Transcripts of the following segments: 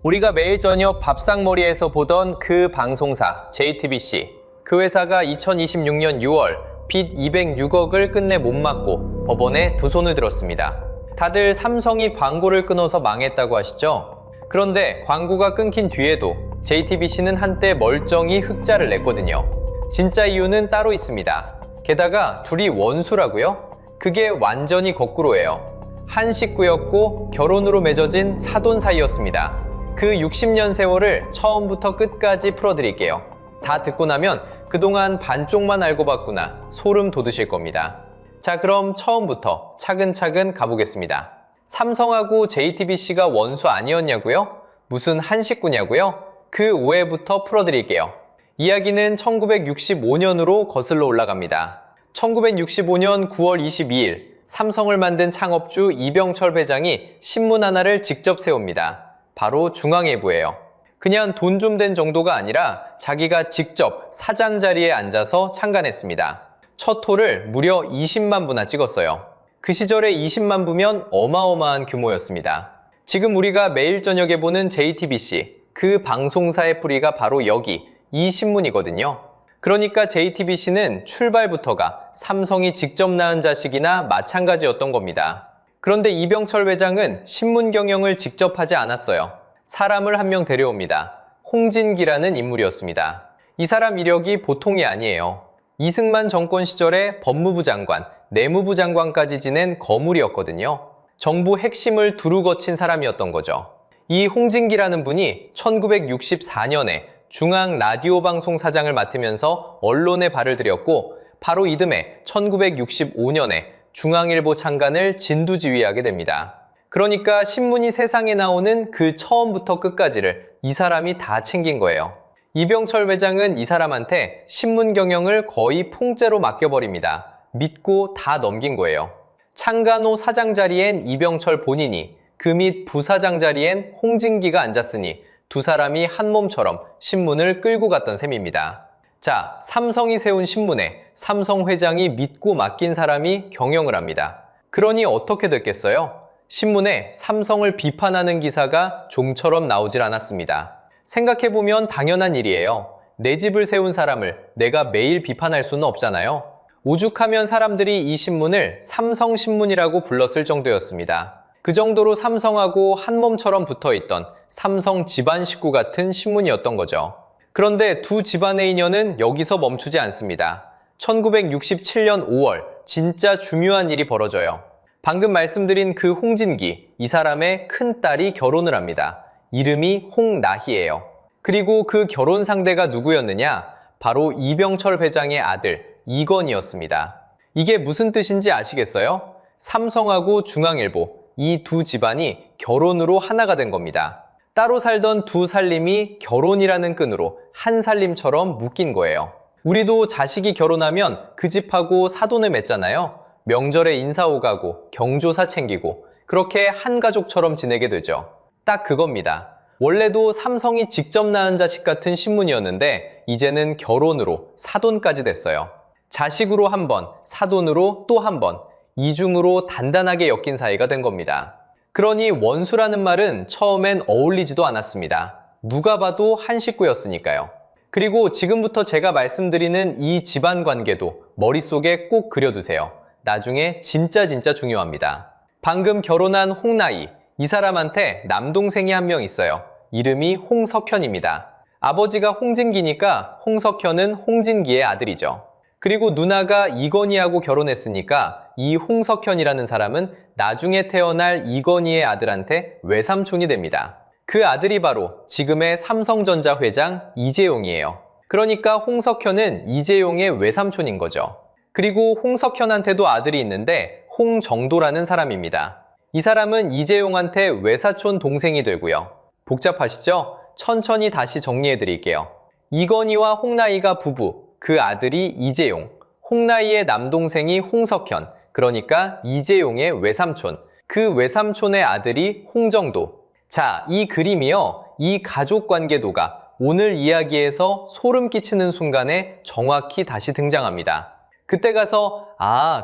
우리가 매일 저녁 밥상머리에서 보던 그 방송사 JTBC, 그 회사가 2026년 6월 빚 206억을 끝내 못 막고 법원에 두 손을 들었습니다. 다들 삼성이 광고를 끊어서 망했다고 하시죠? 그런데 광고가 끊긴 뒤에도 JTBC는 한때 멀쩡히 흑자를 냈거든요. 진짜 이유는 따로 있습니다. 게다가 둘이 원수라고요? 그게 완전히 거꾸로예요. 한 식구였고 결혼으로 맺어진 사돈 사이였습니다. 그 60년 세월을 처음부터 끝까지 풀어드릴게요. 다 듣고 나면 그동안 반쪽만 알고 봤구나 소름 돋으실 겁니다. 자, 그럼 처음부터 차근차근 가보겠습니다. 삼성하고 JTBC가 원수 아니었냐고요? 무슨 한 식구냐고요? 그 오해부터 풀어드릴게요. 이야기는 1965년으로 거슬러 올라갑니다. 1965년 9월 22일 삼성을 만든 창업주 이병철 회장이 신문 하나를 직접 세웁니다. 바로 중앙일보예요. 그냥 돈 좀 된 정도가 아니라 자기가 직접 사장 자리에 앉아서 창간했습니다. 첫 호를 무려 20만 부나 찍었어요. 그 시절에 20만 부면 어마어마한 규모였습니다. 지금 우리가 매일 저녁에 보는 JTBC, 그 방송사의 뿌리가 바로 여기, 이 신문이거든요. 그러니까 JTBC는 출발부터가 삼성이 직접 낳은 자식이나 마찬가지였던 겁니다. 그런데 이병철 회장은 신문 경영을 직접 하지 않았어요. 사람을 한 명 데려옵니다. 홍진기라는 인물이었습니다. 이 사람 이력이 보통이 아니에요. 이승만 정권 시절에 법무부 장관, 내무부 장관까지 지낸 거물이었거든요. 정부 핵심을 두루 거친 사람이었던 거죠. 이 홍진기라는 분이 1964년에 중앙 라디오 방송 사장을 맡으면서 언론에 발을 들였고, 바로 이듬해 1965년에 중앙일보 창간을 진두지휘하게 됩니다. 그러니까 신문이 세상에 나오는 그 처음부터 끝까지를 이 사람이 다 챙긴 거예요. 이병철 회장은 이 사람한테 신문 경영을 거의 통째로 맡겨버립니다. 믿고 다 넘긴 거예요. 창간호 사장 자리엔 이병철 본인이, 그 밑 부사장 자리엔 홍진기가 앉았으니 두 사람이 한 몸처럼 신문을 끌고 갔던 셈입니다. 자, 삼성이 세운 신문에 삼성 회장이 믿고 맡긴 사람이 경영을 합니다. 그러니 어떻게 됐겠어요? 신문에 삼성을 비판하는 기사가 좀처럼 나오질 않았습니다. 생각해보면 당연한 일이에요. 내 집을 세운 사람을 내가 매일 비판할 수는 없잖아요. 오죽하면 사람들이 이 신문을 삼성신문이라고 불렀을 정도였습니다. 그 정도로 삼성하고 한 몸처럼 붙어있던 삼성 집안 식구 같은 신문이었던 거죠. 그런데 두 집안의 인연은 여기서 멈추지 않습니다. 1967년 5월 진짜 중요한 일이 벌어져요. 방금 말씀드린 그 홍진기, 이 사람의 큰딸이 결혼을 합니다. 이름이 홍나희예요. 그리고 그 결혼 상대가 누구였느냐? 바로 이병철 회장의 아들 이건희였습니다. 이게 무슨 뜻인지 아시겠어요? 삼성하고 중앙일보, 이 두 집안이 결혼으로 하나가 된 겁니다. 따로 살던 두 살림이 결혼이라는 끈으로 한 살림처럼 묶인 거예요. 우리도 자식이 결혼하면 그 집하고 사돈을 맺잖아요. 명절에 인사 오가고 경조사 챙기고 그렇게 한 가족처럼 지내게 되죠. 딱 그겁니다. 원래도 삼성이 직접 낳은 자식 같은 신문이었는데 이제는 결혼으로 사돈까지 됐어요. 자식으로 한 번, 사돈으로 또 한 번, 이중으로 단단하게 엮인 사이가 된 겁니다. 그러니 원수라는 말은 처음엔 어울리지도 않았습니다. 누가 봐도 한 식구였으니까요. 그리고 지금부터 제가 말씀드리는 이 집안 관계도 머릿속에 꼭 그려두세요. 나중에 진짜 중요합니다. 방금 결혼한 홍나희, 이 사람한테 남동생이 한 명 있어요. 이름이 홍석현입니다. 아버지가 홍진기니까 홍석현은 홍진기의 아들이죠. 그리고 누나가 이건희하고 결혼했으니까 이 홍석현이라는 사람은 나중에 태어날 이건희의 아들한테 외삼촌이 됩니다. 그 아들이 바로 지금의 삼성전자 회장 이재용이에요. 그러니까 홍석현은 이재용의 외삼촌인 거죠. 그리고 홍석현한테도 아들이 있는데 홍정도라는 사람입니다. 이 사람은 이재용한테 외사촌 동생이 되고요. 복잡하시죠? 천천히 다시 정리해 드릴게요. 이건희와 홍나희가 부부, 그 아들이 이재용, 홍나희의 남동생이 홍석현, 그러니까 이재용의 외삼촌, 그 외삼촌의 아들이 홍정도. 자, 이 그림이요, 이 가족 관계도가 오늘 이야기에서 소름 끼치는 순간에 정확히 다시 등장합니다. 그때 가서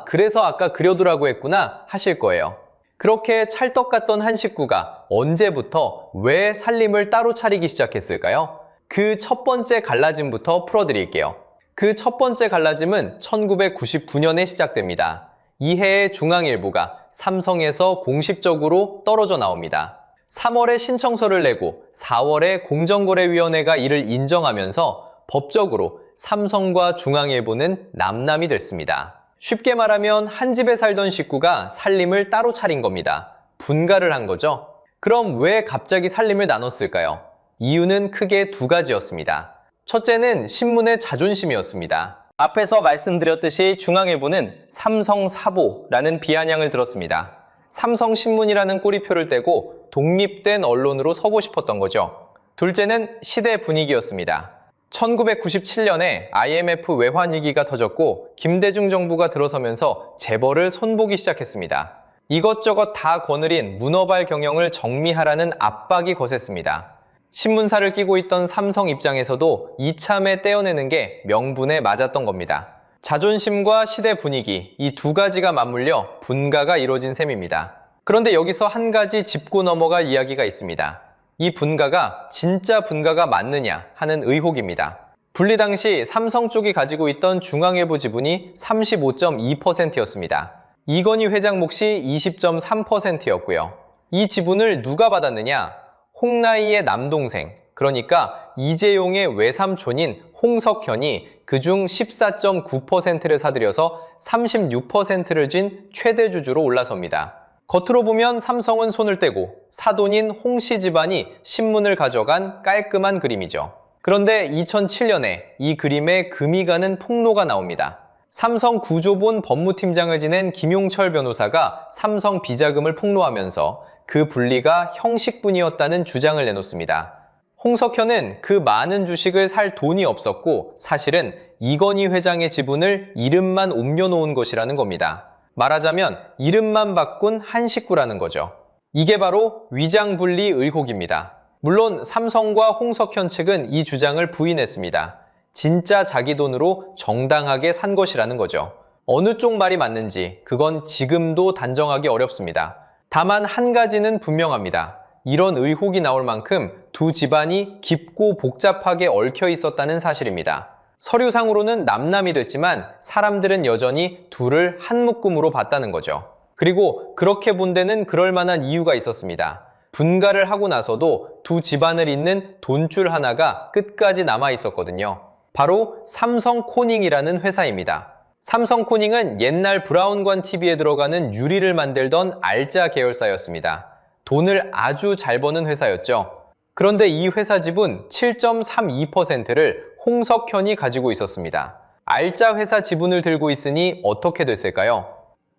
그래서 아까 그려두라고 했구나 하실 거예요. 그렇게 찰떡 같던 한 식구가 언제부터 왜 살림을 따로 차리기 시작했을까요? 그 첫 번째 갈라짐부터 풀어드릴게요. 그 첫 번째 갈라짐은 1999년에 시작됩니다. 이해의 중앙일보가 삼성에서 공식적으로 떨어져 나옵니다. 3월에 신청서를 내고 4월에 공정거래위원회가 이를 인정하면서 법적으로 삼성과 중앙일보는 남남이 됐습니다. 쉽게 말하면 한 집에 살던 식구가 살림을 따로 차린 겁니다. 분가를 한 거죠. 그럼 왜 갑자기 살림을 나눴을까요? 이유는 크게 두 가지였습니다. 첫째는 신문의 자존심이었습니다. 앞에서 말씀드렸듯이 중앙일보는 삼성사보라는 비아냥을 들었습니다. 삼성신문이라는 꼬리표를 떼고 독립된 언론으로 서고 싶었던 거죠. 둘째는 시대 분위기였습니다. 1997년에 IMF 외환위기가 터졌고 김대중 정부가 들어서면서 재벌을 손보기 시작했습니다. 이것저것 다 거느린 문어발 경영을 정리하라는 압박이 거셌습니다. 신문사를 끼고 있던 삼성 입장에서도 이참에 떼어내는 게 명분에 맞았던 겁니다. 자존심과 시대 분위기, 이 두 가지가 맞물려 분가가 이루어진 셈입니다. 그런데 여기서 한 가지 짚고 넘어갈 이야기가 있습니다. 이 분가가 진짜 분가가 맞느냐 하는 의혹입니다. 분리 당시 삼성 쪽이 가지고 있던 중앙일보 지분이 35.2%였습니다. 이건희 회장 몫이 20.3%였고요. 이 지분을 누가 받았느냐? 홍나희의 남동생, 그러니까 이재용의 외삼촌인 홍석현이 그중 14.9%를 사들여서 36%를 쥔 최대 주주로 올라섭니다. 겉으로 보면 삼성은 손을 떼고 사돈인 홍씨 집안이 신문을 가져간 깔끔한 그림이죠. 그런데 2007년에 이 그림에 금이 가는 폭로가 나옵니다. 삼성 구조본 법무팀장을 지낸 김용철 변호사가 삼성 비자금을 폭로하면서 그 분리가 형식뿐이었다는 주장을 내놓습니다. 홍석현은 그 많은 주식을 살 돈이 없었고 사실은 이건희 회장의 지분을 이름만 옮겨놓은 것이라는 겁니다. 말하자면 이름만 바꾼 한 식구라는 거죠. 이게 바로 위장분리 의혹입니다. 물론 삼성과 홍석현 측은 이 주장을 부인했습니다. 진짜 자기 돈으로 정당하게 산 것이라는 거죠. 어느 쪽 말이 맞는지 그건 지금도 단정하기 어렵습니다. 다만 한 가지는 분명합니다. 이런 의혹이 나올 만큼 두 집안이 깊고 복잡하게 얽혀 있었다는 사실입니다. 서류상으로는 남남이 됐지만 사람들은 여전히 둘을 한 묶음으로 봤다는 거죠. 그리고 그렇게 본 데는 그럴 만한 이유가 있었습니다. 분가를 하고 나서도 두 집안을 잇는 돈줄 하나가 끝까지 남아 있었거든요. 바로 삼성코닝이라는 회사입니다. 삼성코닝은 옛날 브라운관 TV에 들어가는 유리를 만들던 알짜 계열사였습니다. 돈을 아주 잘 버는 회사였죠. 그런데 이 회사 지분 7.32%를 홍석현이 가지고 있었습니다. 알짜 회사 지분을 들고 있으니 어떻게 됐을까요?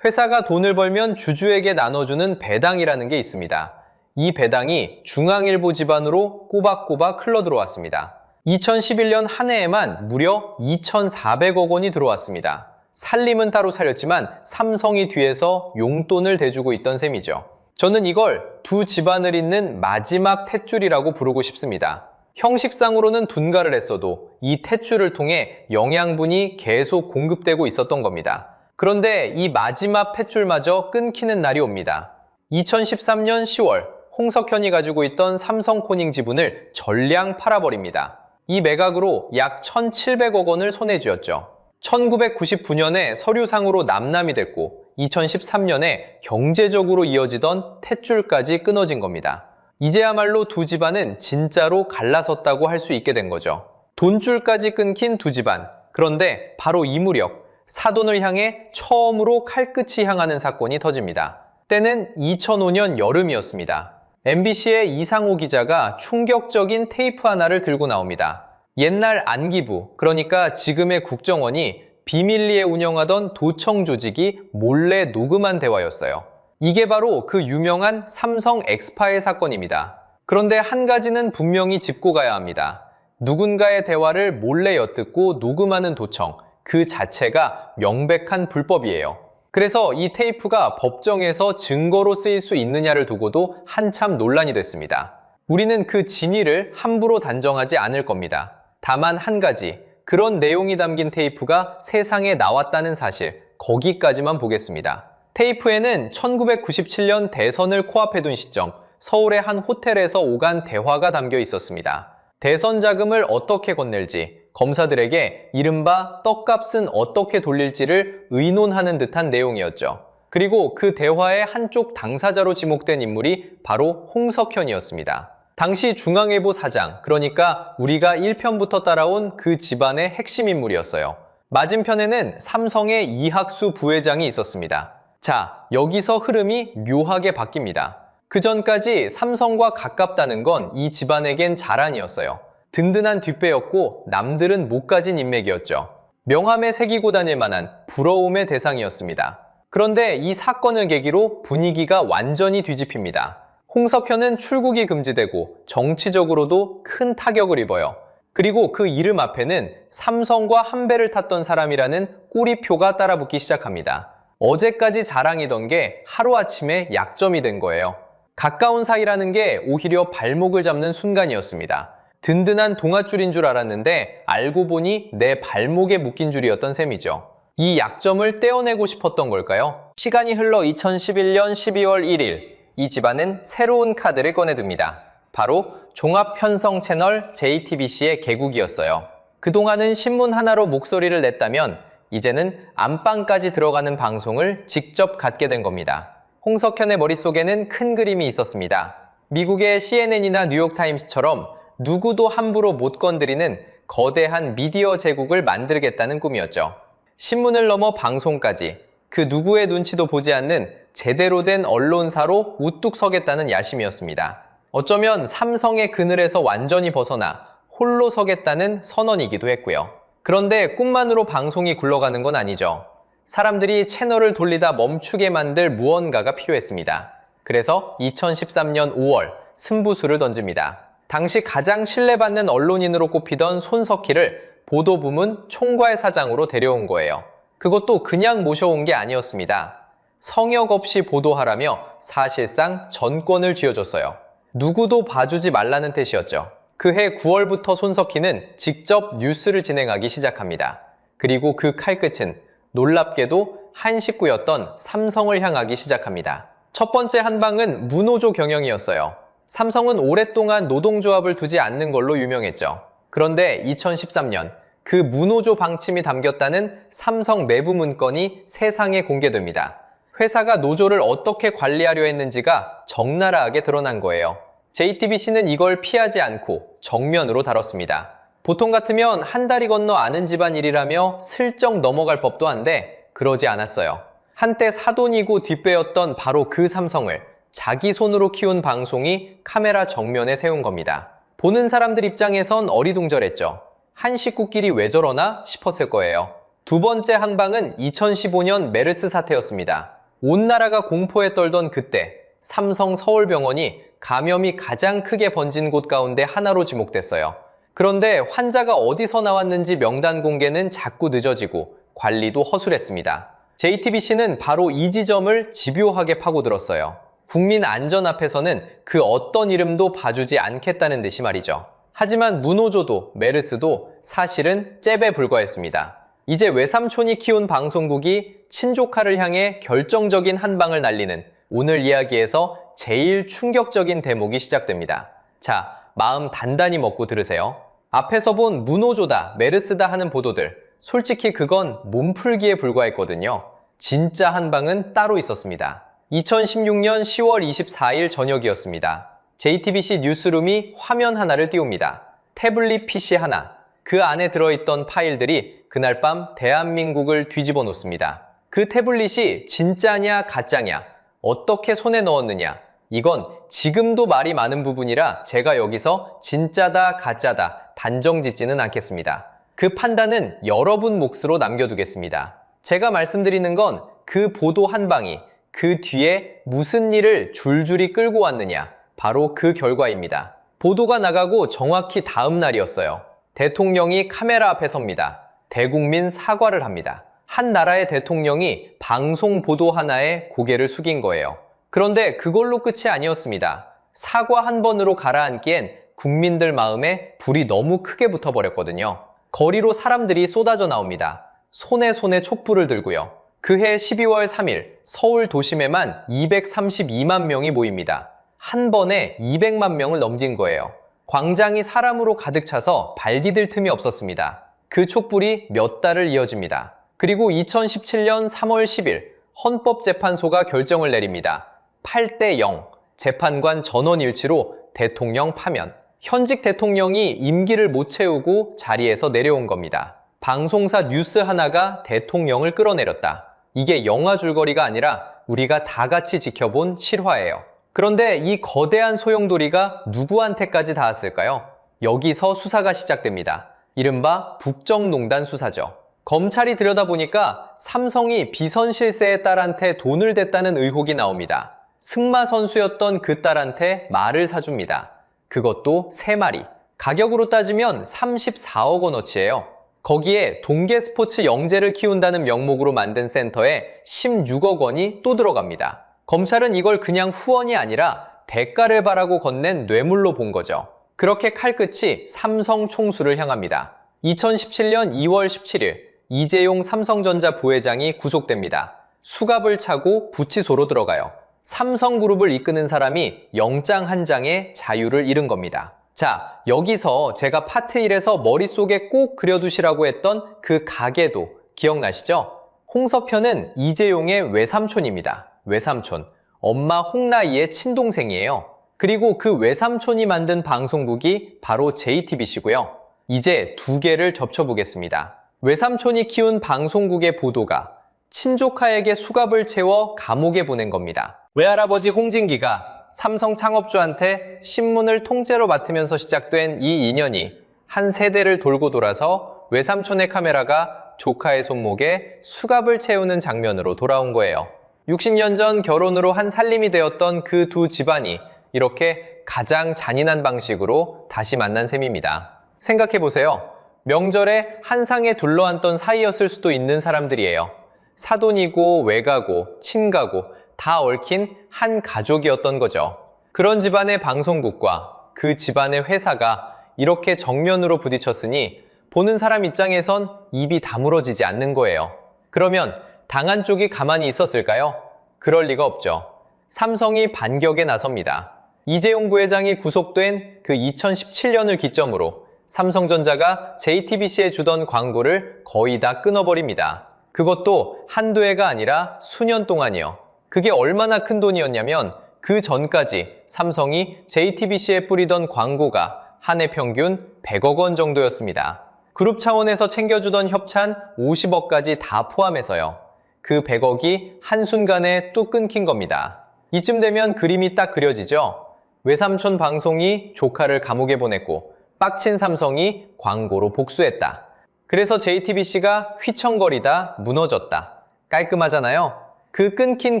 회사가 돈을 벌면 주주에게 나눠주는 배당이라는 게 있습니다. 이 배당이 중앙일보 집안으로 꼬박꼬박 흘러들어왔습니다. 2011년 한 해에만 무려 2,400억 원이 들어왔습니다. 살림은 따로 차렸지만 삼성이 뒤에서 용돈을 대주고 있던 셈이죠. 저는 이걸 두 집안을 잇는 마지막 탯줄이라고 부르고 싶습니다. 형식상으로는 분가를 했어도 이 탯줄을 통해 영양분이 계속 공급되고 있었던 겁니다. 그런데 이 마지막 탯줄마저 끊기는 날이 옵니다. 2013년 10월 홍석현이 가지고 있던 삼성코닝 지분을 전량 팔아버립니다. 이 매각으로 약 1,700억 원을 손에 쥐었죠. 1999년에 서류상으로 남남이 됐고 2013년에 경제적으로 이어지던 탯줄까지 끊어진 겁니다. 이제야말로 두 집안은 진짜로 갈라섰다고 할 수 있게 된 거죠. 돈줄까지 끊긴 두 집안. 그런데 바로 이 무렵 사돈을 향해 처음으로 칼끝이 향하는 사건이 터집니다. 때는 2005년 여름이었습니다. MBC의 이상호 기자가 충격적인 테이프 하나를 들고 나옵니다. 옛날 안기부, 그러니까 지금의 국정원이 비밀리에 운영하던 도청 조직이 몰래 녹음한 대화였어요. 이게 바로 그 유명한 삼성 엑스파일 사건입니다. 그런데 한 가지는 분명히 짚고 가야 합니다. 누군가의 대화를 몰래 엿듣고 녹음하는 도청, 그 자체가 명백한 불법이에요. 그래서 이 테이프가 법정에서 증거로 쓰일 수 있느냐를 두고도 한참 논란이 됐습니다. 우리는 그 진위를 함부로 단정하지 않을 겁니다. 다만 한 가지, 그런 내용이 담긴 테이프가 세상에 나왔다는 사실, 거기까지만 보겠습니다. 테이프에는 1997년 대선을 코앞에 둔 시점 서울의 한 호텔에서 오간 대화가 담겨 있었습니다. 대선 자금을 어떻게 건넬지, 검사들에게 이른바 떡값은 어떻게 돌릴지를 의논하는 듯한 내용이었죠. 그리고 그 대화의 한쪽 당사자로 지목된 인물이 바로 홍석현이었습니다. 당시 중앙일보 사장, 그러니까 우리가 1편부터 따라온 그 집안의 핵심 인물이었어요. 맞은편에는 삼성의 이학수 부회장이 있었습니다. 자, 여기서 흐름이 묘하게 바뀝니다. 그 전까지 삼성과 가깝다는 건 이 집안에겐 자랑이었어요. 든든한 뒷배였고 남들은 못 가진 인맥이었죠. 명함에 새기고 다닐 만한 부러움의 대상이었습니다. 그런데 이 사건을 계기로 분위기가 완전히 뒤집힙니다. 홍석현은 출국이 금지되고 정치적으로도 큰 타격을 입어요. 그리고 그 이름 앞에는 삼성과 한 배를 탔던 사람이라는 꼬리표가 따라붙기 시작합니다. 어제까지 자랑이던 게 하루아침에 약점이 된 거예요. 가까운 사이라는 게 오히려 발목을 잡는 순간이었습니다. 든든한 동아줄인 줄 알았는데 알고 보니 내 발목에 묶인 줄이었던 셈이죠. 이 약점을 떼어내고 싶었던 걸까요? 시간이 흘러 2011년 12월 1일, 이 집안은 새로운 카드를 꺼내듭니다. 바로 종합편성 채널 JTBC의 개국이었어요. 그동안은 신문 하나로 목소리를 냈다면 이제는 안방까지 들어가는 방송을 직접 갖게 된 겁니다. 홍석현의 머릿속에는 큰 그림이 있었습니다. 미국의 CNN이나 뉴욕타임스처럼 누구도 함부로 못 건드리는 거대한 미디어 제국을 만들겠다는 꿈이었죠. 신문을 넘어 방송까지 그 누구의 눈치도 보지 않는 제대로 된 언론사로 우뚝 서겠다는 야심이었습니다. 어쩌면 삼성의 그늘에서 완전히 벗어나 홀로 서겠다는 선언이기도 했고요. 그런데 꿈만으로 방송이 굴러가는 건 아니죠. 사람들이 채널을 돌리다 멈추게 만들 무언가가 필요했습니다. 그래서 2013년 5월 승부수를 던집니다. 당시 가장 신뢰받는 언론인으로 꼽히던 손석희를 보도부문 총괄 사장으로 데려온 거예요. 그것도 그냥 모셔온 게 아니었습니다. 성역 없이 보도하라며 사실상 전권을 쥐어줬어요. 누구도 봐주지 말라는 뜻이었죠. 그해 9월부터 손석희는 직접 뉴스를 진행하기 시작합니다. 그리고 그 칼끝은 놀랍게도 한 식구였던 삼성을 향하기 시작합니다. 첫 번째 한방은 무노조 경영이었어요. 삼성은 오랫동안 노동조합을 두지 않는 걸로 유명했죠. 그런데 2013년 그 무노조 방침이 담겼다는 삼성 내부 문건이 세상에 공개됩니다. 회사가 노조를 어떻게 관리하려 했는지가 적나라하게 드러난 거예요. JTBC는 이걸 피하지 않고 정면으로 다뤘습니다. 보통 같으면 한 다리 건너 아는 집안 일이라며 슬쩍 넘어갈 법도 한데 그러지 않았어요. 한때 사돈이고 뒷배였던 바로 그 삼성을 자기 손으로 키운 방송이 카메라 정면에 세운 겁니다. 보는 사람들 입장에선 어리둥절했죠. 한 식구끼리 왜 저러나 싶었을 거예요. 두 번째 항방은 2015년 메르스 사태였습니다. 온 나라가 공포에 떨던 그때 삼성 서울병원이 감염이 가장 크게 번진 곳 가운데 하나로 지목됐어요. 그런데 환자가 어디서 나왔는지 명단 공개는 자꾸 늦어지고 관리도 허술했습니다. JTBC는 바로 이 지점을 집요하게 파고들었어요. 국민 안전 앞에서는 그 어떤 이름도 봐주지 않겠다는 듯이 말이죠. 하지만 무노조도 메르스도 사실은 잽에 불과했습니다. 이제 외삼촌이 키운 방송국이 친조카를 향해 결정적인 한 방을 날리는 오늘 이야기에서 제일 충격적인 대목이 시작됩니다. 자, 마음 단단히 먹고 들으세요. 앞에서 본 무노조다, 메르스다 하는 보도들, 솔직히 그건 몸풀기에 불과했거든요. 진짜 한 방은 따로 있었습니다. 2016년 10월 24일 저녁이었습니다. JTBC 뉴스룸이 화면 하나를 띄웁니다. 태블릿 PC 하나, 그 안에 들어있던 파일들이 그날 밤 대한민국을 뒤집어 놓습니다. 그 태블릿이 진짜냐 가짜냐, 어떻게 손에 넣었느냐, 이건 지금도 말이 많은 부분이라 제가 여기서 진짜다 가짜다 단정짓지는 않겠습니다. 그 판단은 여러분 몫으로 남겨두겠습니다. 제가 말씀드리는 건 그 보도 한 방이 그 뒤에 무슨 일을 줄줄이 끌고 왔느냐, 바로 그 결과입니다. 보도가 나가고 정확히 다음 날이었어요. 대통령이 카메라 앞에 섭니다. 대국민 사과를 합니다. 한 나라의 대통령이 방송 보도 하나에 고개를 숙인 거예요. 그런데 그걸로 끝이 아니었습니다. 사과 한 번으로 가라앉기엔 국민들 마음에 불이 너무 크게 붙어버렸거든요. 거리로 사람들이 쏟아져 나옵니다. 손에 촛불을 들고요. 그해 12월 3일 서울 도심에만 232만 명이 모입니다. 한 번에 200만 명을 넘긴 거예요. 광장이 사람으로 가득 차서 발 디딜 틈이 없었습니다. 그 촛불이 몇 달을 이어집니다. 그리고 2017년 3월 10일 헌법재판소가 결정을 내립니다. 8대 0, 재판관 전원일치로 대통령 파면. 현직 대통령이 임기를 못 채우고 자리에서 내려온 겁니다. 방송사 뉴스 하나가 대통령을 끌어내렸다. 이게 영화 줄거리가 아니라 우리가 다 같이 지켜본 실화예요. 그런데 이 거대한 소용돌이가 누구한테까지 닿았을까요? 여기서 수사가 시작됩니다. 이른바 국정농단 수사죠. 검찰이 들여다보니까 삼성이 비선 실세의 딸한테 돈을 댔다는 의혹이 나옵니다. 승마 선수였던 그 딸한테 말을 사줍니다. 그것도 3마리. 가격으로 따지면 34억 원어치예요. 거기에 동계 스포츠 영재를 키운다는 명목으로 만든 센터에 16억 원이 또 들어갑니다. 검찰은 이걸 그냥 후원이 아니라 대가를 바라고 건넨 뇌물로 본 거죠. 그렇게 칼끝이 삼성 총수를 향합니다. 2017년 2월 17일 이재용 삼성전자 부회장이 구속됩니다. 수갑을 차고 구치소로 들어가요. 삼성그룹을 이끄는 사람이 영장 한 장에 자유를 잃은 겁니다. 자, 여기서 제가 파트 1에서 머릿속에 꼭 그려두시라고 했던 그 가게도 기억나시죠? 홍석현은 이재용의 외삼촌입니다. 외삼촌. 엄마 홍라희의 친동생이에요. 그리고 그 외삼촌이 만든 방송국이 바로 JTBC고요. 이제 두 개를 접쳐보겠습니다. 외삼촌이 키운 방송국의 보도가 친조카에게 수갑을 채워 감옥에 보낸 겁니다. 외할아버지 홍진기가 삼성 창업주한테 신문을 통째로 맡으면서 시작된 이 인연이 한 세대를 돌고 돌아서 외삼촌의 카메라가 조카의 손목에 수갑을 채우는 장면으로 돌아온 거예요. 60년 전 결혼으로 한 살림이 되었던 그 두 집안이 이렇게 가장 잔인한 방식으로 다시 만난 셈입니다. 생각해보세요. 명절에 한 상에 둘러앉던 사이였을 수도 있는 사람들이에요. 사돈이고 외가고 친가고 다 얽힌 한 가족이었던 거죠. 그런 집안의 방송국과 그 집안의 회사가 이렇게 정면으로 부딪혔으니 보는 사람 입장에선 입이 다물어지지 않는 거예요. 그러면 당한 쪽이 가만히 있었을까요? 그럴 리가 없죠. 삼성이 반격에 나섭니다. 이재용 부회장이 구속된 그 2017년을 기점으로 삼성전자가 JTBC에 주던 광고를 거의 다 끊어버립니다. 그것도 한두 해가 아니라 수년 동안이요. 그게 얼마나 큰 돈이었냐면 그 전까지 삼성이 JTBC에 뿌리던 광고가 한 해 평균 100억 원 정도였습니다. 그룹 차원에서 챙겨주던 협찬 50억까지 다 포함해서요. 그 100억이 한순간에 뚝 끊긴 겁니다. 이쯤 되면 그림이 딱 그려지죠. 외삼촌 방송이 조카를 감옥에 보냈고 빡친 삼성이 광고로 복수했다. 그래서 JTBC가 휘청거리다 무너졌다. 깔끔하잖아요. 그 끊긴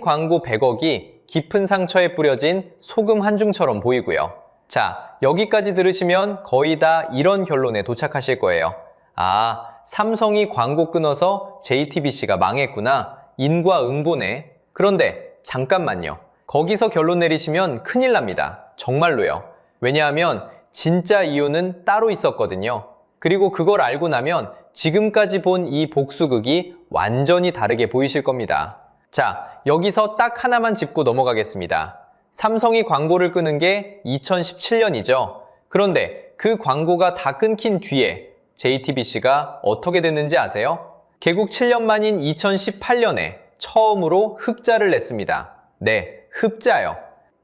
광고 100억이 깊은 상처에 뿌려진 소금 한 줌처럼 보이고요. 자, 여기까지 들으시면 거의 다 이런 결론에 도착하실 거예요. 아, 삼성이 광고 끊어서 JTBC가 망했구나. 인과응보네. 그런데 잠깐만요. 거기서 결론 내리시면 큰일 납니다. 정말로요. 왜냐하면 진짜 이유는 따로 있었거든요. 그리고 그걸 알고 나면 지금까지 본 이 복수극이 완전히 다르게 보이실 겁니다. 자, 여기서 딱 하나만 짚고 넘어가겠습니다. 삼성이 광고를 끄는 게 2017년이죠. 그런데 그 광고가 다 끊긴 뒤에 JTBC가 어떻게 됐는지 아세요? 개국 7년 만인 2018년에 처음으로 흑자를 냈습니다. 네, 흑자요.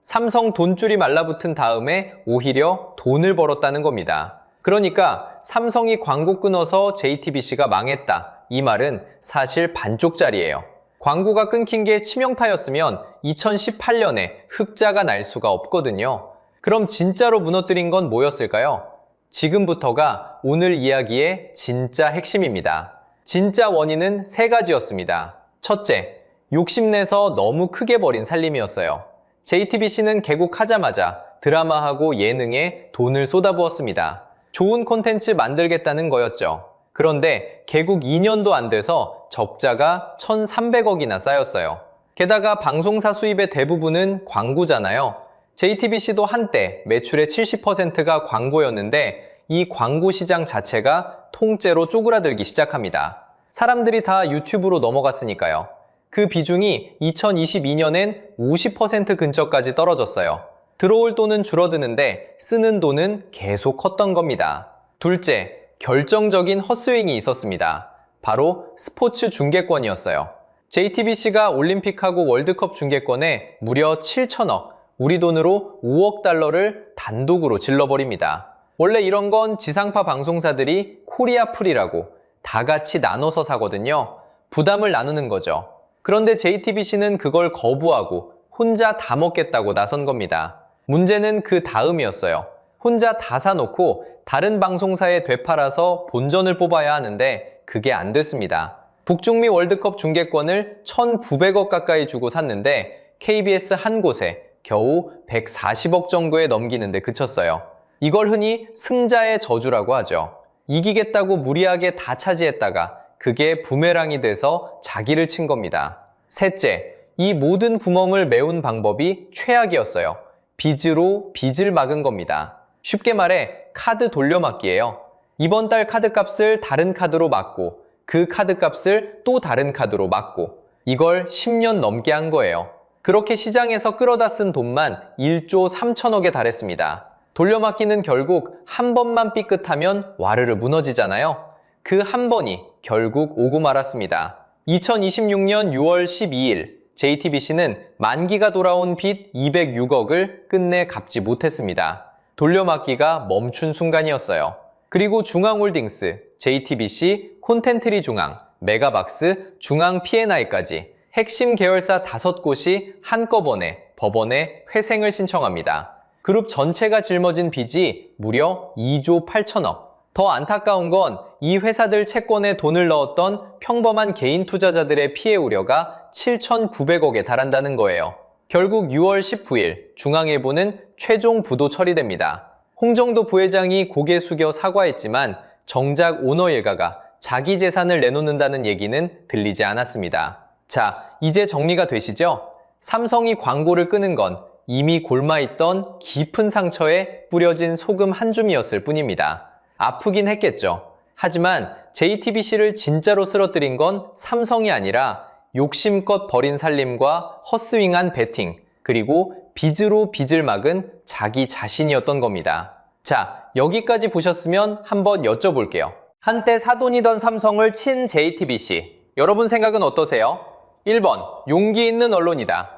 삼성 돈줄이 말라붙은 다음에 오히려 돈을 벌었다는 겁니다. 그러니까 삼성이 광고 끊어서 JTBC가 망했다. 이 말은 사실 반쪽짜리예요. 광고가 끊긴 게 치명타였으면 2018년에 흑자가 날 수가 없거든요. 그럼 진짜로 무너뜨린 건 뭐였을까요? 지금부터가 오늘 이야기의 진짜 핵심입니다. 진짜 원인은 3가지였습니다. 첫째, 욕심내서 너무 크게 버린 살림이었어요. JTBC는 개국하자마자 드라마하고 예능에 돈을 쏟아부었습니다. 좋은 콘텐츠 만들겠다는 거였죠. 그런데 개국 2년도 안 돼서 적자가 1,300억이나 쌓였어요. 게다가 방송사 수입의 대부분은 광고잖아요. JTBC도 한때 매출의 70%가 광고였는데 이 광고 시장 자체가 통째로 쪼그라들기 시작합니다. 사람들이 다 유튜브로 넘어갔으니까요. 그 비중이 2022년엔 50% 근처까지 떨어졌어요. 들어올 돈은 줄어드는데 쓰는 돈은 계속 컸던 겁니다. 둘째, 결정적인 헛스윙이 있었습니다. 바로 스포츠 중계권이었어요. JTBC가 올림픽하고 월드컵 중계권에 무려 7천억, 우리 돈으로 5억 달러를 단독으로 질러버립니다. 원래 이런 건 지상파 방송사들이 코리아풀이라고 다 같이 나눠서 사거든요. 부담을 나누는 거죠. 그런데 JTBC는 그걸 거부하고 혼자 다 먹겠다고 나선 겁니다. 문제는 그 다음이었어요. 혼자 다 사놓고 다른 방송사에 되팔아서 본전을 뽑아야 하는데 그게 안 됐습니다. 북중미 월드컵 중계권을 1,900억 가까이 주고 샀는데 KBS 한 곳에 겨우 140억 정도에 넘기는데 그쳤어요. 이걸 흔히 승자의 저주라고 하죠. 이기겠다고 무리하게 다 차지했다가 그게 부메랑이 돼서 자기를 친 겁니다. 셋째, 이 모든 구멍을 메운 방법이 최악이었어요. 빚으로 빚을 막은 겁니다. 쉽게 말해 카드 돌려막기예요. 이번 달 카드값을 다른 카드로 막고 그 카드값을 또 다른 카드로 막고 이걸 10년 넘게 한 거예요. 그렇게 시장에서 끌어다 쓴 돈만 1조 3천억에 달했습니다. 돌려막기는 결국 한 번만 삐끗하면 와르르 무너지잖아요. 그 한 번이 결국 오고 말았습니다. 2026년 6월 12일 JTBC는 만기가 돌아온 빚 206억을 끝내 갚지 못했습니다. 돌려막기가 멈춘 순간이었어요. 그리고 중앙홀딩스, JTBC, 콘텐트리 중앙, 메가박스, 중앙 P&I까지 핵심 계열사 5곳이 한꺼번에 법원에 회생을 신청합니다. 그룹 전체가 짊어진 빚이 무려 2조 8천억. 더 안타까운 건 이 회사들 채권에 돈을 넣었던 평범한 개인 투자자들의 피해 우려가 7,900억에 달한다는 거예요. 결국 6월 19일 중앙일보는 최종 부도 처리됩니다. 홍정도 부회장이 고개 숙여 사과했지만 정작 오너 일가가 자기 재산을 내놓는다는 얘기는 들리지 않았습니다. 자, 이제 정리가 되시죠? 삼성이 광고를 끄는 건 이미 골마있던 깊은 상처에 뿌려진 소금 한 줌이었을 뿐입니다. 아프긴 했겠죠. 하지만 JTBC를 진짜로 쓰러뜨린 건 삼성이 아니라 욕심껏 버린 살림과 헛스윙한 베팅, 그리고 빚으로 빚을 막은 자기 자신이었던 겁니다. 자, 여기까지 보셨으면 한번 여쭤볼게요. 한때 사돈이던 삼성을 친 JTBC. 여러분 생각은 어떠세요? 1번, 용기 있는 언론이다.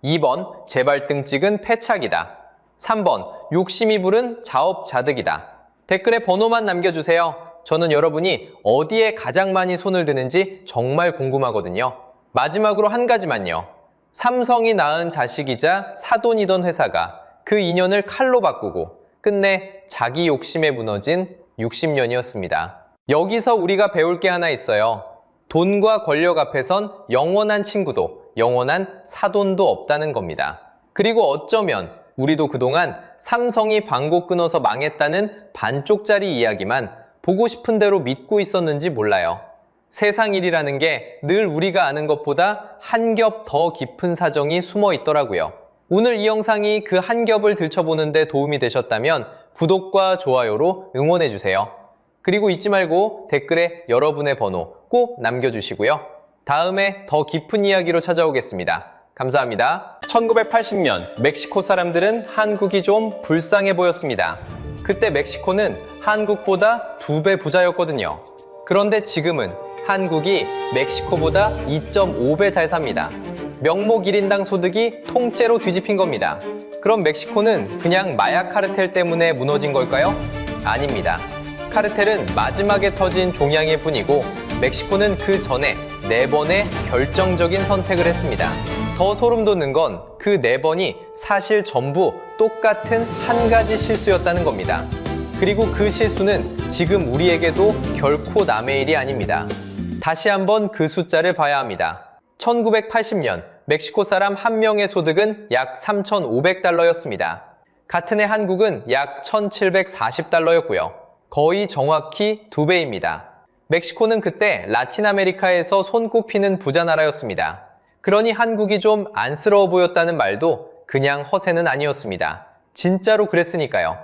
2번, 재발등 찍은 패착이다. 3번, 욕심이 부른 자업자득이다. 댓글에 번호만 남겨주세요. 저는 여러분이 어디에 가장 많이 손을 드는지 정말 궁금하거든요. 마지막으로 한 가지만요. 삼성이 낳은 자식이자 사돈이던 회사가 그 인연을 칼로 바꾸고 끝내 자기 욕심에 무너진 60년이었습니다. 여기서 우리가 배울 게 하나 있어요. 돈과 권력 앞에선 영원한 친구도 영원한 사돈도 없다는 겁니다. 그리고 어쩌면 우리도 그동안 삼성이 방구 끊어서 망했다는 반쪽짜리 이야기만 보고 싶은 대로 믿고 있었는지 몰라요. 세상 일이라는 게 늘 우리가 아는 것보다 한 겹 더 깊은 사정이 숨어 있더라고요. 오늘 이 영상이 그 한 겹을 들춰보는 데 도움이 되셨다면 구독과 좋아요로 응원해주세요. 그리고 잊지 말고 댓글에 여러분의 번호 꼭 남겨주시고요. 다음에 더 깊은 이야기로 찾아오겠습니다. 감사합니다. 1980년 멕시코 사람들은 한국이 좀 불쌍해 보였습니다. 그때 멕시코는 한국보다 2배 부자였거든요. 그런데 지금은 한국이 멕시코보다 2.5배 잘 삽니다. 명목 1인당 소득이 통째로 뒤집힌 겁니다. 그럼 멕시코는 그냥 마약 카르텔 때문에 무너진 걸까요? 아닙니다. 카르텔은 마지막에 터진 종양일 뿐이고 멕시코는 그 전에 4번의 결정적인 선택을 했습니다. 더 소름 돋는 건 그 4번이 사실 전부 똑같은 한 가지 실수였다는 겁니다. 그리고 그 실수는 지금 우리에게도 결코 남의 일이 아닙니다. 다시 한번 그 숫자를 봐야 합니다. 1980년 멕시코 사람 한 명의 소득은 약 3,500달러였습니다. 같은 해 한국은 약 1,740달러였고요. 거의 정확히 2배입니다. 멕시코는 그때 라틴 아메리카에서 손꼽히는 부자 나라였습니다. 그러니 한국이 좀 안쓰러워 보였다는 말도 그냥 허세는 아니었습니다. 진짜로 그랬으니까요.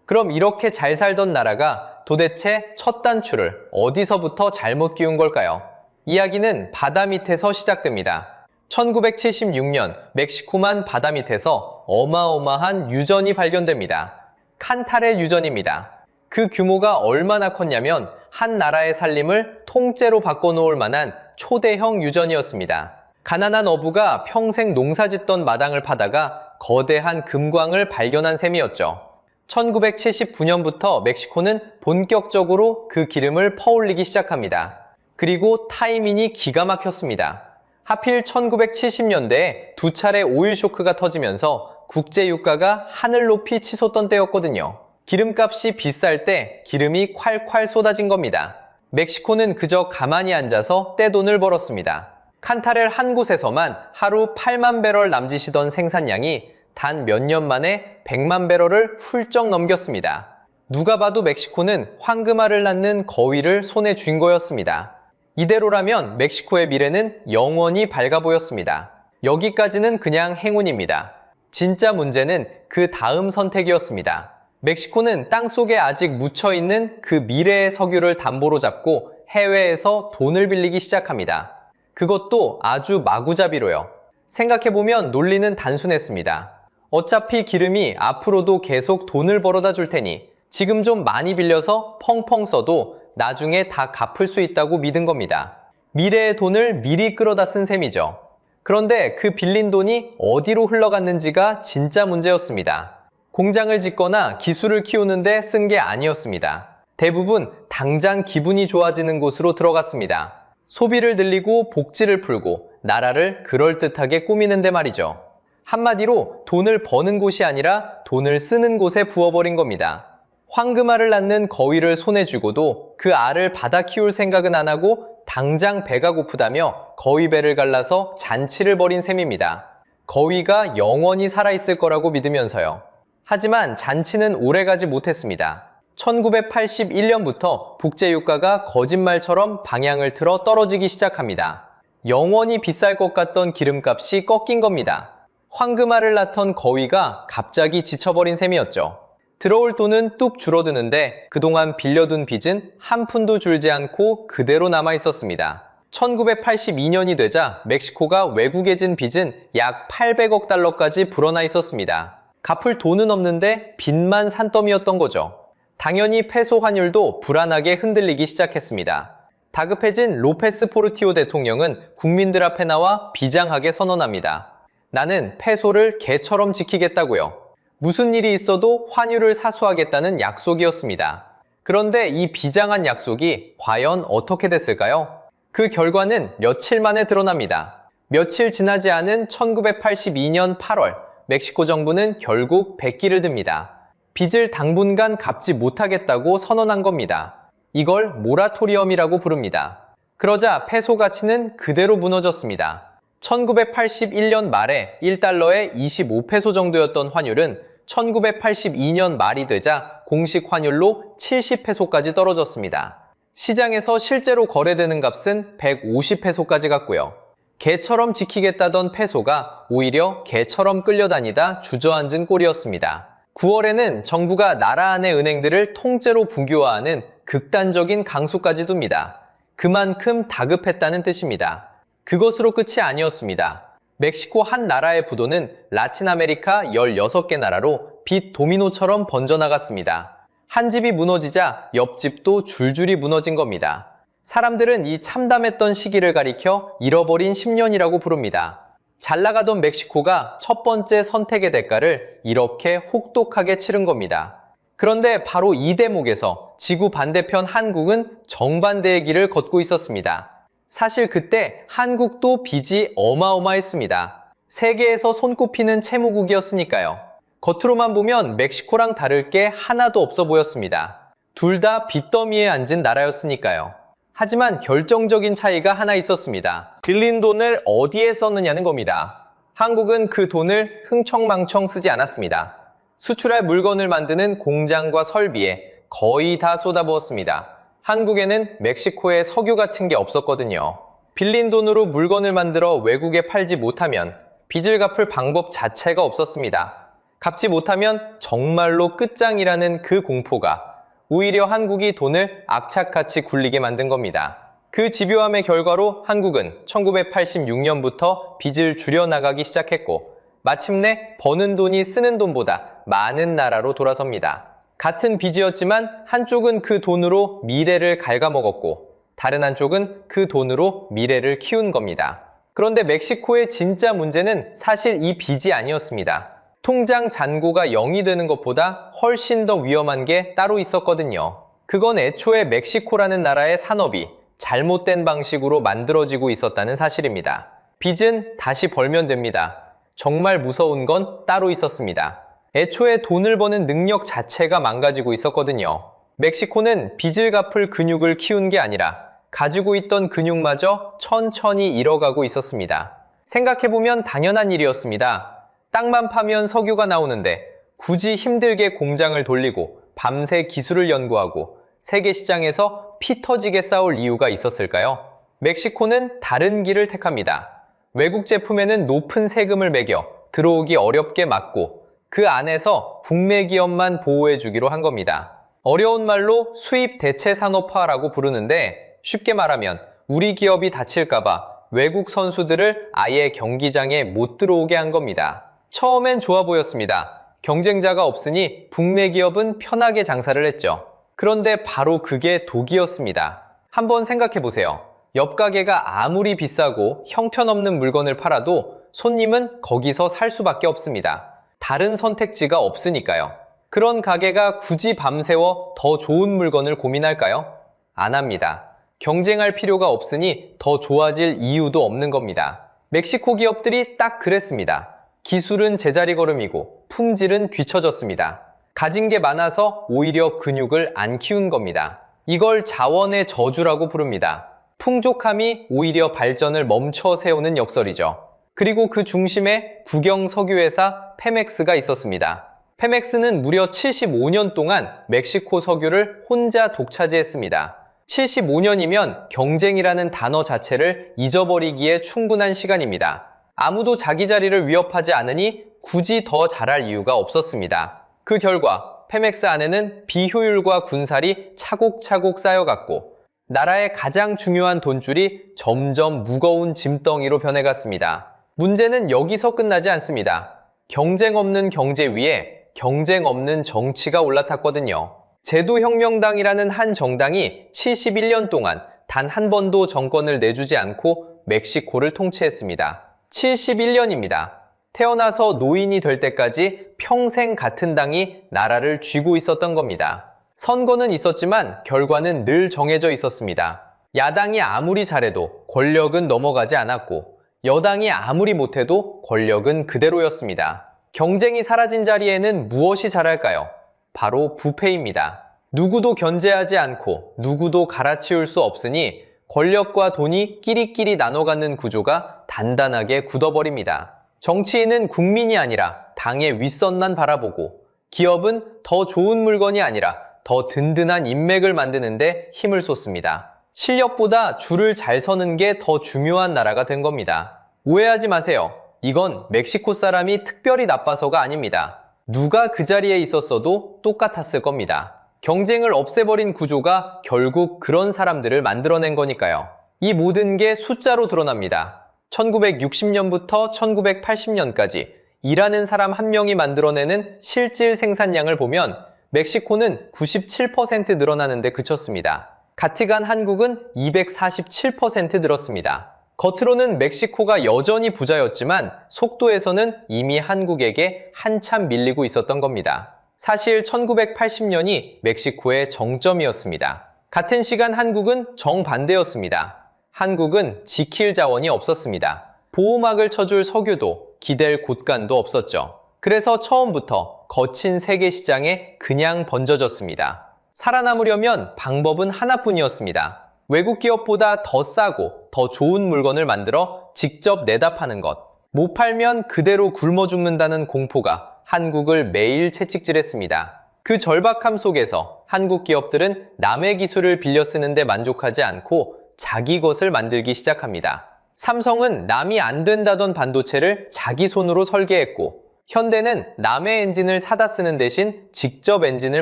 그럼 이렇게 잘 살던 나라가 도대체 첫 단추를 어디서부터 잘못 끼운 걸까요? 이야기는 바다 밑에서 시작됩니다. 1976년 멕시코만 바다 밑에서 어마어마한 유전이 발견됩니다. 칸타렐 유전입니다. 그 규모가 얼마나 컸냐면 한 나라의 살림을 통째로 바꿔놓을 만한 초대형 유전이었습니다. 가난한 어부가 평생 농사짓던 마당을 파다가 거대한 금광을 발견한 셈이었죠. 1979년부터 멕시코는 본격적으로 그 기름을 퍼올리기 시작합니다. 그리고 타이밍이 기가 막혔습니다. 하필 1970년대에 두 차례 오일 쇼크가 터지면서 국제 유가가 하늘 높이 치솟던 때였거든요. 기름값이 비쌀 때 기름이 콸콸 쏟아진 겁니다. 멕시코는 그저 가만히 앉아서 떼돈을 벌었습니다. 칸타렐 한 곳에서만 하루 8만 배럴 남짓이던 생산량이 단 몇 년 만에 100만 배럴을 훌쩍 넘겼습니다. 누가 봐도 멕시코는 황금알을 낳는 거위를 손에 쥔 거였습니다. 이대로라면 멕시코의 미래는 영원히 밝아 보였습니다. 여기까지는 그냥 행운입니다. 진짜 문제는 그 다음 선택이었습니다. 멕시코는 땅속에 아직 묻혀있는 그 미래의 석유를 담보로 잡고 해외에서 돈을 빌리기 시작합니다. 그것도 아주 마구잡이로요. 생각해보면 논리는 단순했습니다. 어차피 기름이 앞으로도 계속 돈을 벌어다 줄 테니 지금 좀 많이 빌려서 펑펑 써도 나중에 다 갚을 수 있다고 믿은 겁니다. 미래의 돈을 미리 끌어다 쓴 셈이죠. 그런데 그 빌린 돈이 어디로 흘러갔는지가 진짜 문제였습니다. 공장을 짓거나 기술을 키우는데 쓴 게 아니었습니다. 대부분 당장 기분이 좋아지는 곳으로 들어갔습니다. 소비를 늘리고 복지를 풀고 나라를 그럴듯하게 꾸미는데 말이죠. 한마디로 돈을 버는 곳이 아니라 돈을 쓰는 곳에 부어버린 겁니다. 황금알을 낳는 거위를 손에 쥐고도 그 알을 받아 키울 생각은 안 하고 당장 배가 고프다며 거위배를 갈라서 잔치를 벌인 셈입니다. 거위가 영원히 살아있을 거라고 믿으면서요. 하지만 잔치는 오래가지 못했습니다. 1981년부터 국제유가가 거짓말처럼 방향을 틀어 떨어지기 시작합니다. 영원히 비쌀 것 같던 기름값이 꺾인 겁니다. 황금알을 낳던 거위가 갑자기 지쳐버린 셈이었죠. 들어올 돈은 뚝 줄어드는데 그동안 빌려둔 빚은 한 푼도 줄지 않고 그대로 남아 있었습니다. 1982년이 되자 멕시코가 외국에 진 빚은 약 800억 달러까지 불어나 있었습니다. 갚을 돈은 없는데 빚만 산더미였던 거죠. 당연히 페소 환율도 불안하게 흔들리기 시작했습니다. 다급해진 로페스 포르티오 대통령은 국민들 앞에 나와 비장하게 선언합니다. 나는 페소를 개처럼 지키겠다고요. 무슨 일이 있어도 환율을 사수하겠다는 약속이었습니다. 그런데 이 비장한 약속이 과연 어떻게 됐을까요? 그 결과는 며칠 만에 드러납니다. 며칠 지나지 않은 1982년 8월, 멕시코 정부는 결국 백기를 듭니다. 빚을 당분간 갚지 못하겠다고 선언한 겁니다. 이걸 모라토리엄이라고 부릅니다. 그러자 페소 가치는 그대로 무너졌습니다. 1981년 말에 1달러에 25페소 정도였던 환율은 1982년 말이 되자 공식 환율로 70페소까지 떨어졌습니다. 시장에서 실제로 거래되는 값은 150페소까지 갔고요. 개처럼 지키겠다던 페소가 오히려 개처럼 끌려다니다 주저앉은 꼴이었습니다. 9월에는 정부가 나라 안의 은행들을 통째로 분규화하는 극단적인 강수까지 둡니다. 그만큼 다급했다는 뜻입니다. 그것으로 끝이 아니었습니다. 멕시코 한 나라의 부도는 라틴 아메리카 16개 나라로 빚 도미노처럼 번져나갔습니다. 한 집이 무너지자 옆집도 줄줄이 무너진 겁니다. 사람들은 이 참담했던 시기를 가리켜 잃어버린 10년이라고 부릅니다. 잘 나가던 멕시코가 첫 번째 선택의 대가를 이렇게 혹독하게 치른 겁니다. 그런데 바로 이 대목에서 지구 반대편 한국은 정반대의 길을 걷고 있었습니다. 사실 그때 한국도 빚이 어마어마했습니다. 세계에서 손꼽히는 채무국이었으니까요. 겉으로만 보면 멕시코랑 다를 게 하나도 없어 보였습니다. 둘 다 빚더미에 앉은 나라였으니까요. 하지만 결정적인 차이가 하나 있었습니다. 빌린 돈을 어디에 썼느냐는 겁니다. 한국은 그 돈을 흥청망청 쓰지 않았습니다. 수출할 물건을 만드는 공장과 설비에 거의 다 쏟아부었습니다. 한국에는 멕시코에 석유 같은 게 없었거든요. 빌린 돈으로 물건을 만들어 외국에 팔지 못하면 빚을 갚을 방법 자체가 없었습니다. 갚지 못하면 정말로 끝장이라는 그 공포가 오히려 한국이 돈을 악착같이 굴리게 만든 겁니다. 그 집요함의 결과로 한국은 1986년부터 빚을 줄여나가기 시작했고 마침내 버는 돈이 쓰는 돈보다 많은 나라로 돌아섭니다. 같은 빚이었지만 한쪽은 그 돈으로 미래를 갉아먹었고 다른 한쪽은 그 돈으로 미래를 키운 겁니다. 그런데 멕시코의 진짜 문제는 사실 이 빚이 아니었습니다. 통장 잔고가 0이 되는 것보다 훨씬 더 위험한 게 따로 있었거든요. 그건 애초에 멕시코라는 나라의 산업이 잘못된 방식으로 만들어지고 있었다는 사실입니다. 빚은 다시 벌면 됩니다. 정말 무서운 건 따로 있었습니다. 애초에 돈을 버는 능력 자체가 망가지고 있었거든요. 멕시코는 빚을 갚을 근육을 키운 게 아니라 가지고 있던 근육마저 천천히 잃어가고 있었습니다. 생각해보면 당연한 일이었습니다. 땅만 파면 석유가 나오는데 굳이 힘들게 공장을 돌리고 밤새 기술을 연구하고 세계 시장에서 피 터지게 싸울 이유가 있었을까요? 멕시코는 다른 길을 택합니다. 외국 제품에는 높은 세금을 매겨 들어오기 어렵게 막고 그 안에서 국내 기업만 보호해주기로 한 겁니다. 어려운 말로 수입 대체 산업화라고 부르는데 쉽게 말하면 우리 기업이 다칠까봐 외국 선수들을 아예 경기장에 못 들어오게 한 겁니다. 처음엔 좋아 보였습니다. 경쟁자가 없으니 국내 기업은 편하게 장사를 했죠. 그런데 바로 그게 독이었습니다. 한번 생각해 보세요. 옆 가게가 아무리 비싸고 형편없는 물건을 팔아도 손님은 거기서 살 수밖에 없습니다. 다른 선택지가 없으니까요. 그런 가게가 굳이 밤새워 더 좋은 물건을 고민할까요? 안 합니다. 경쟁할 필요가 없으니 더 좋아질 이유도 없는 겁니다. 멕시코 기업들이 딱 그랬습니다. 기술은 제자리 걸음이고 품질은 뒤처졌습니다. 가진 게 많아서 오히려 근육을 안 키운 겁니다. 이걸 자원의 저주라고 부릅니다. 풍족함이 오히려 발전을 멈춰 세우는 역설이죠. 그리고 그 중심에 국영석유회사 페멕스가 있었습니다. 페멕스는 무려 75년 동안 멕시코 석유를 혼자 독차지했습니다. 75년이면 경쟁이라는 단어 자체를 잊어버리기에 충분한 시간입니다. 아무도 자기 자리를 위협하지 않으니 굳이 더 잘할 이유가 없었습니다. 그 결과 페멕스 안에는 비효율과 군살이 차곡차곡 쌓여갔고 나라의 가장 중요한 돈줄이 점점 무거운 짐덩이로 변해갔습니다. 문제는 여기서 끝나지 않습니다. 경쟁 없는 경제 위에 경쟁 없는 정치가 올라탔거든요. 제도혁명당이라는 한 정당이 71년 동안 단 한 번도 정권을 내주지 않고 멕시코를 통치했습니다. 71년입니다. 태어나서 노인이 될 때까지 평생 같은 당이 나라를 쥐고 있었던 겁니다. 선거는 있었지만 결과는 늘 정해져 있었습니다. 야당이 아무리 잘해도 권력은 넘어가지 않았고 여당이 아무리 못해도 권력은 그대로였습니다. 경쟁이 사라진 자리에는 무엇이 자랄까요? 바로 부패입니다. 누구도 견제하지 않고 누구도 갈아치울 수 없으니 권력과 돈이 끼리끼리 나눠 갖는 구조가 단단하게 굳어버립니다. 정치인은 국민이 아니라 당의 윗선만 바라보고 기업은 더 좋은 물건이 아니라 더 든든한 인맥을 만드는데 힘을 쏟습니다. 실력보다 줄을 잘 서는 게 더 중요한 나라가 된 겁니다. 오해하지 마세요. 이건 멕시코 사람이 특별히 나빠서가 아닙니다. 누가 그 자리에 있었어도 똑같았을 겁니다. 경쟁을 없애버린 구조가 결국 그런 사람들을 만들어낸 거니까요. 이 모든 게 숫자로 드러납니다. 1960년부터 1980년까지 일하는 사람 한 명이 만들어내는 실질 생산량을 보면 멕시코는 97% 늘어나는데 그쳤습니다. 가티간 한국은 247% 늘었습니다. 겉으로는 멕시코가 여전히 부자였지만 속도에서는 이미 한국에게 한참 밀리고 있었던 겁니다. 사실 1980년이 멕시코의 정점이었습니다. 같은 시간 한국은 정반대였습니다. 한국은 지킬 자원이 없었습니다. 보호막을 쳐줄 석유도 기댈 곳간도 없었죠. 그래서 처음부터 거친 세계 시장에 그냥 번져졌습니다. 살아남으려면 방법은 하나뿐이었습니다. 외국 기업보다 더 싸고 더 좋은 물건을 만들어 직접 내다 파는 것. 못 팔면 그대로 굶어 죽는다는 공포가 한국을 매일 채찍질했습니다. 그 절박함 속에서 한국 기업들은 남의 기술을 빌려 쓰는데 만족하지 않고 자기 것을 만들기 시작합니다. 삼성은 남이 안 된다던 반도체를 자기 손으로 설계했고 현대는 남의 엔진을 사다 쓰는 대신 직접 엔진을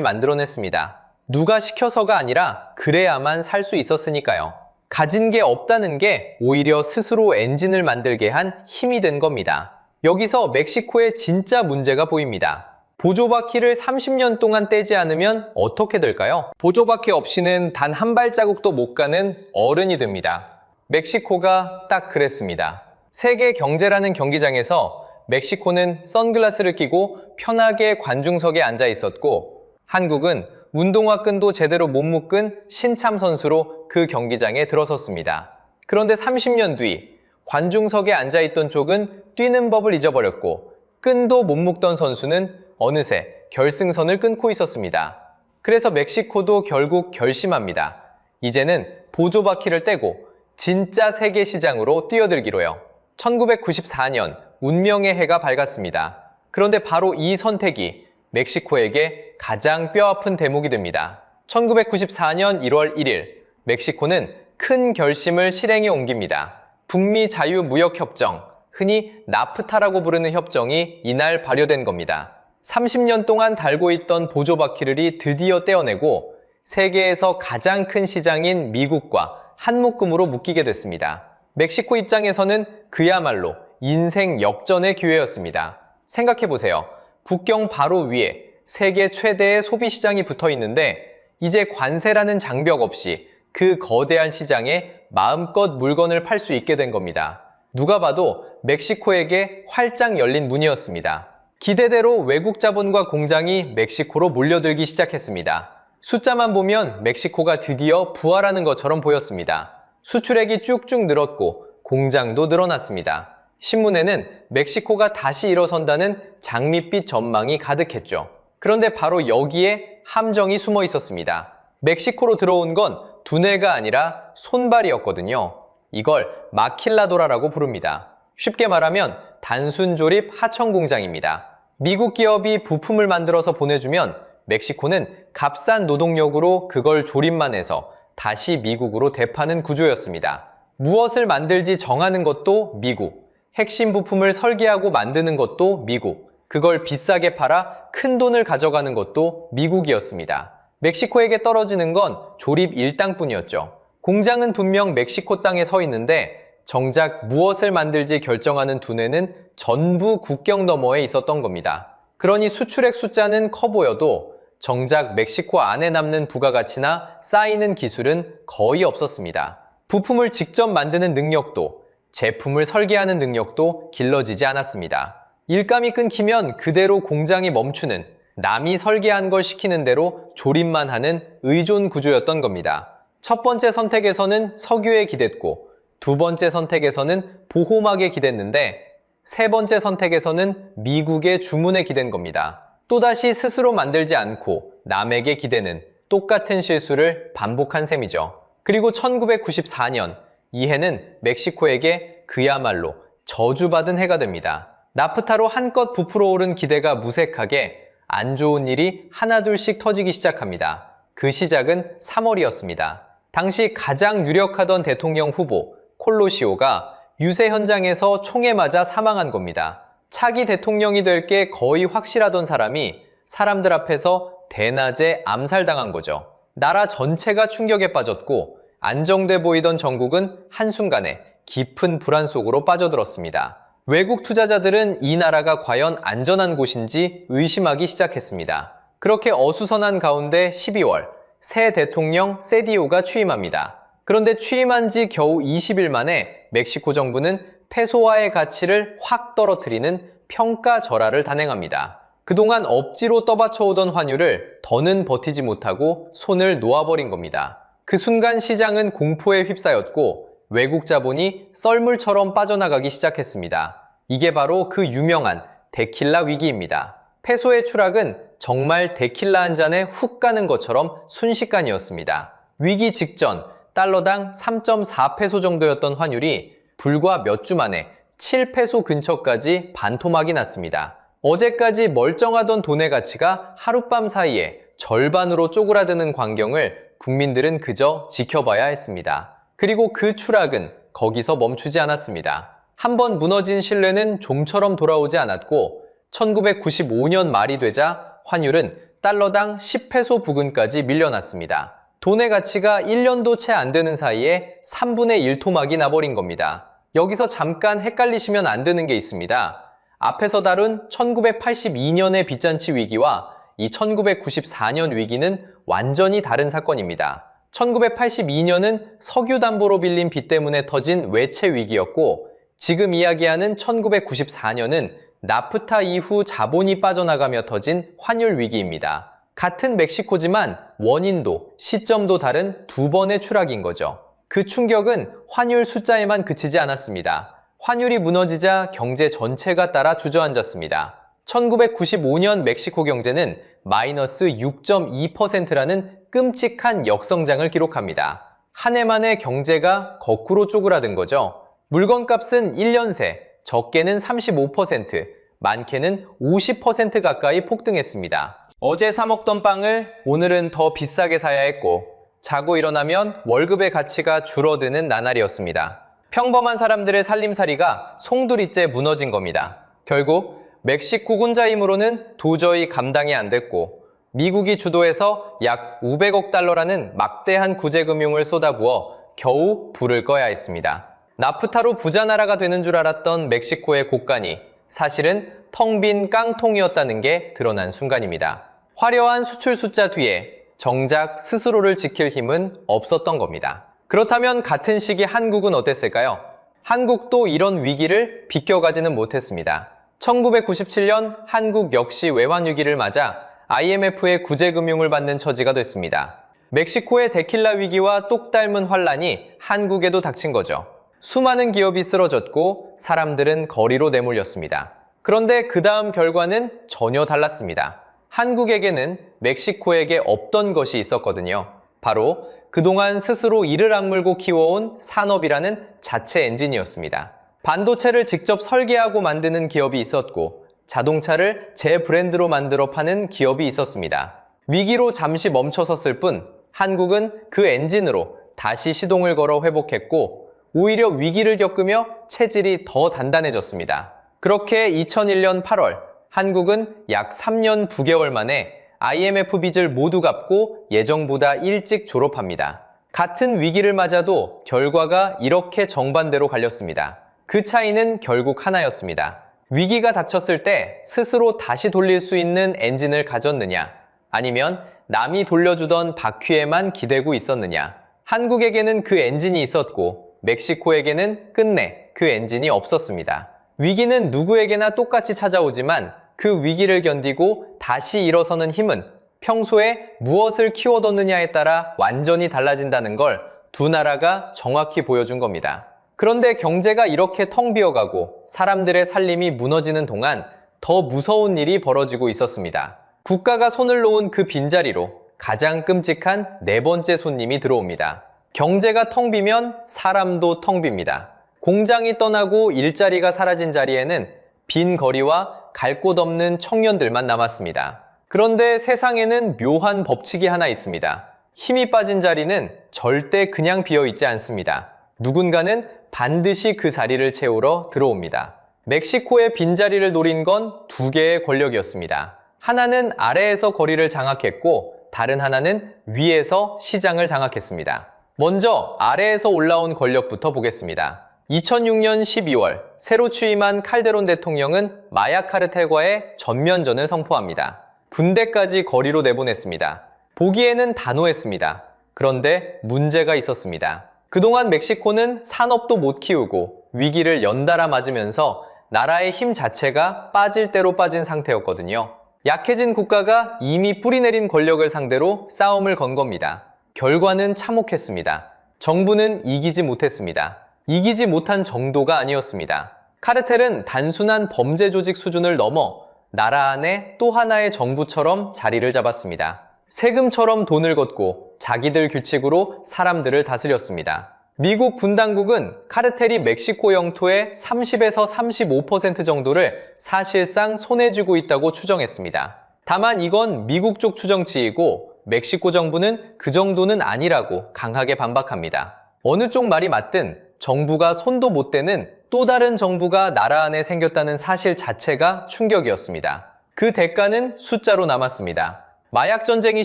만들어냈습니다. 누가 시켜서가 아니라 그래야만 살 수 있었으니까요. 가진 게 없다는 게 오히려 스스로 엔진을 만들게 한 힘이 된 겁니다. 여기서 멕시코의 진짜 문제가 보입니다. 보조바퀴를 30년 동안 떼지 않으면 어떻게 될까요? 보조바퀴 없이는 단 한 발자국도 못 가는 어른이 됩니다. 멕시코가 딱 그랬습니다. 세계 경제라는 경기장에서 멕시코는 선글라스를 끼고 편하게 관중석에 앉아 있었고, 한국은 운동화 끈도 제대로 못 묶은 신참 선수로 그 경기장에 들어섰습니다. 그런데 30년 뒤 관중석에 앉아있던 쪽은 뛰는 법을 잊어버렸고, 끈도 못 묶던 선수는 어느새 결승선을 끊고 있었습니다. 그래서 멕시코도 결국 결심합니다. 이제는 보조바퀴를 떼고 진짜 세계 시장으로 뛰어들기로요. 1994년 운명의 해가 밝았습니다. 그런데 바로 이 선택이 멕시코에게 가장 뼈아픈 대목이 됩니다. 1994년 1월 1일, 멕시코는 큰 결심을 실행에 옮깁니다. 북미 자유무역협정, 흔히 나프타라고 부르는 협정이 이날 발효된 겁니다. 30년 동안 달고 있던 보조바퀴를 드디어 떼어내고 세계에서 가장 큰 시장인 미국과 한 묶음으로 묶이게 됐습니다. 멕시코 입장에서는 그야말로 인생 역전의 기회였습니다. 생각해보세요. 국경 바로 위에 세계 최대의 소비시장이 붙어 있는데 이제 관세라는 장벽 없이 그 거대한 시장에 마음껏 물건을 팔 수 있게 된 겁니다. 누가 봐도 멕시코에게 활짝 열린 문이었습니다. 기대대로 외국 자본과 공장이 멕시코로 몰려들기 시작했습니다. 숫자만 보면 멕시코가 드디어 부활하는 것처럼 보였습니다. 수출액이 쭉쭉 늘었고 공장도 늘어났습니다. 신문에는 멕시코가 다시 일어선다는 장밋빛 전망이 가득했죠. 그런데 바로 여기에 함정이 숨어 있었습니다. 멕시코로 들어온 건 두뇌가 아니라 손발이었거든요. 이걸 마킬라도라라고 부릅니다. 쉽게 말하면 단순 조립 하청 공장입니다. 미국 기업이 부품을 만들어서 보내주면 멕시코는 값싼 노동력으로 그걸 조립만 해서 다시 미국으로 되파는 구조였습니다. 무엇을 만들지 정하는 것도 미국, 핵심 부품을 설계하고 만드는 것도 미국, 그걸 비싸게 팔아 큰 돈을 가져가는 것도 미국이었습니다. 멕시코에게 떨어지는 건 조립 일당뿐이었죠. 공장은 분명 멕시코 땅에 서 있는데 정작 무엇을 만들지 결정하는 두뇌는 전부 국경 너머에 있었던 겁니다. 그러니 수출액 숫자는 커 보여도 정작 멕시코 안에 남는 부가가치나 쌓이는 기술은 거의 없었습니다. 부품을 직접 만드는 능력도, 제품을 설계하는 능력도 길러지지 않았습니다. 일감이 끊기면 그대로 공장이 멈추는, 남이 설계한 걸 시키는 대로 조립만 하는 의존 구조였던 겁니다. 첫 번째 선택에서는 석유에 기댔고, 두 번째 선택에서는 보호막에 기댔는데, 세 번째 선택에서는 미국의 주문에 기댄 겁니다. 또다시 스스로 만들지 않고 남에게 기대는 똑같은 실수를 반복한 셈이죠. 그리고 1994년, 이 해는 멕시코에게 그야말로 저주받은 해가 됩니다. 나프타로 한껏 부풀어 오른 기대가 무색하게 안 좋은 일이 하나둘씩 터지기 시작합니다. 그 시작은 3월이었습니다. 당시 가장 유력하던 대통령 후보 콜로시오가 유세 현장에서 총에 맞아 사망한 겁니다. 차기 대통령이 될 게 거의 확실하던 사람이 사람들 앞에서 대낮에 암살당한 거죠. 나라 전체가 충격에 빠졌고 안정돼 보이던 전국은 한순간에 깊은 불안 속으로 빠져들었습니다. 외국 투자자들은 이 나라가 과연 안전한 곳인지 의심하기 시작했습니다. 그렇게 어수선한 가운데 12월, 새 대통령 세디오가 취임합니다. 그런데 취임한 지 겨우 20일 만에 멕시코 정부는 페소화의 가치를 확 떨어뜨리는 평가절하를 단행합니다. 그동안 억지로 떠받쳐오던 환율을 더는 버티지 못하고 손을 놓아버린 겁니다. 그 순간 시장은 공포에 휩싸였고 외국 자본이 썰물처럼 빠져나가기 시작했습니다. 이게 바로 그 유명한 데킬라 위기입니다. 페소의 추락은 정말 데킬라 한 잔에 훅 가는 것처럼 순식간이었습니다. 위기 직전 달러당 3.4페소 정도였던 환율이 불과 몇 주 만에 7페소 근처까지 반토막이 났습니다. 어제까지 멀쩡하던 돈의 가치가 하룻밤 사이에 절반으로 쪼그라드는 광경을 국민들은 그저 지켜봐야 했습니다. 그리고 그 추락은 거기서 멈추지 않았습니다. 한번 무너진 신뢰는 좀처럼 돌아오지 않았고 1995년 말이 되자 환율은 달러당 10페소 부근까지 밀려났습니다. 돈의 가치가 1년도 채 안 되는 사이에 3분의 1 토막이 나버린 겁니다. 여기서 잠깐 헷갈리시면 안 되는 게 있습니다. 앞에서 다룬 1982년의 빚잔치 위기와 이 1994년 위기는 완전히 다른 사건입니다. 1982년은 석유 담보로 빌린 빚 때문에 터진 외채 위기였고, 지금 이야기하는 1994년은 나프타 이후 자본이 빠져나가며 터진 환율 위기입니다. 같은 멕시코지만 원인도, 시점도 다른 두 번의 추락인 거죠. 그 충격은 환율 숫자에만 그치지 않았습니다. 환율이 무너지자 경제 전체가 따라 주저앉았습니다. 1995년 멕시코 경제는 마이너스 6.2%라는 끔찍한 역성장을 기록합니다. 한 해 만에 경제가 거꾸로 쪼그라든 거죠. 물건값은 1년 새 적게는 35%, 많게는 50% 가까이 폭등했습니다. 어제 사 먹던 빵을 오늘은 더 비싸게 사야 했고, 자고 일어나면 월급의 가치가 줄어드는 나날이었습니다. 평범한 사람들의 살림살이가 송두리째 무너진 겁니다. 결국 멕시코 혼자 힘으로는 도저히 감당이 안 됐고, 미국이 주도해서 약 500억 달러라는 막대한 구제금융을 쏟아부어 겨우 불을 꺼야 했습니다. 나프타로 부자 나라가 되는 줄 알았던 멕시코의 곳간이 사실은 텅 빈 깡통이었다는 게 드러난 순간입니다. 화려한 수출 숫자 뒤에 정작 스스로를 지킬 힘은 없었던 겁니다. 그렇다면 같은 시기 한국은 어땠을까요? 한국도 이런 위기를 비껴가지는 못했습니다. 1997년 한국 역시 외환위기를 맞아 IMF의 구제금융을 받는 처지가 됐습니다. 멕시코의 데킬라 위기와 똑 닮은 환란이 한국에도 닥친 거죠. 수많은 기업이 쓰러졌고 사람들은 거리로 내몰렸습니다. 그런데 그 다음 결과는 전혀 달랐습니다. 한국에게는 멕시코에게 없던 것이 있었거든요. 바로 그동안 스스로 이를 악물고 키워온 산업이라는 자체 엔진이었습니다. 반도체를 직접 설계하고 만드는 기업이 있었고, 자동차를 제 브랜드로 만들어 파는 기업이 있었습니다. 위기로 잠시 멈춰섰을 뿐 한국은 그 엔진으로 다시 시동을 걸어 회복했고, 오히려 위기를 겪으며 체질이 더 단단해졌습니다. 그렇게 2001년 8월 한국은 약 3년 9개월 만에 IMF 빚을 모두 갚고 예정보다 일찍 졸업합니다. 같은 위기를 맞아도 결과가 이렇게 정반대로 갈렸습니다. 그 차이는 결국 하나였습니다. 위기가 닥쳤을 때 스스로 다시 돌릴 수 있는 엔진을 가졌느냐, 아니면 남이 돌려주던 바퀴에만 기대고 있었느냐. 한국에게는 그 엔진이 있었고 멕시코에게는 끝내 그 엔진이 없었습니다. 위기는 누구에게나 똑같이 찾아오지만 그 위기를 견디고 다시 일어서는 힘은 평소에 무엇을 키워뒀느냐에 따라 완전히 달라진다는 걸 두 나라가 정확히 보여준 겁니다. 그런데 경제가 이렇게 텅 비어가고 사람들의 살림이 무너지는 동안 더 무서운 일이 벌어지고 있었습니다. 국가가 손을 놓은 그 빈자리로 가장 끔찍한 네 번째 손님이 들어옵니다. 경제가 텅 비면 사람도 텅 빕니다. 공장이 떠나고 일자리가 사라진 자리에는 빈 거리와 갈 곳 없는 청년들만 남았습니다. 그런데 세상에는 묘한 법칙이 하나 있습니다. 힘이 빠진 자리는 절대 그냥 비어 있지 않습니다. 누군가는 반드시 그 자리를 채우러 들어옵니다. 멕시코의 빈자리를 노린 건 두 개의 권력이었습니다. 하나는 아래에서 거리를 장악했고, 다른 하나는 위에서 시장을 장악했습니다. 먼저 아래에서 올라온 권력부터 보겠습니다. 2006년 12월 새로 취임한 칼데론 대통령은 마약 카르텔과의 전면전을 선포합니다. 군대까지 거리로 내보냈습니다. 보기에는 단호했습니다. 그런데 문제가 있었습니다. 그동안 멕시코는 산업도 못 키우고 위기를 연달아 맞으면서 나라의 힘 자체가 빠질 대로 빠진 상태였거든요. 약해진 국가가 이미 뿌리내린 권력을 상대로 싸움을 건 겁니다. 결과는 참혹했습니다. 정부는 이기지 못했습니다. 이기지 못한 정도가 아니었습니다. 카르텔은 단순한 범죄 조직 수준을 넘어 나라 안에 또 하나의 정부처럼 자리를 잡았습니다. 세금처럼 돈을 걷고 자기들 규칙으로 사람들을 다스렸습니다. 미국 군 당국은 카르텔이 멕시코 영토의 30에서 35% 정도를 사실상 손에 쥐고 있다고 추정했습니다. 다만 이건 미국 쪽 추정치이고 멕시코 정부는 그 정도는 아니라고 강하게 반박합니다. 어느 쪽 말이 맞든 정부가 손도 못 대는 또 다른 정부가 나라 안에 생겼다는 사실 자체가 충격이었습니다. 그 대가는 숫자로 남았습니다. 마약 전쟁이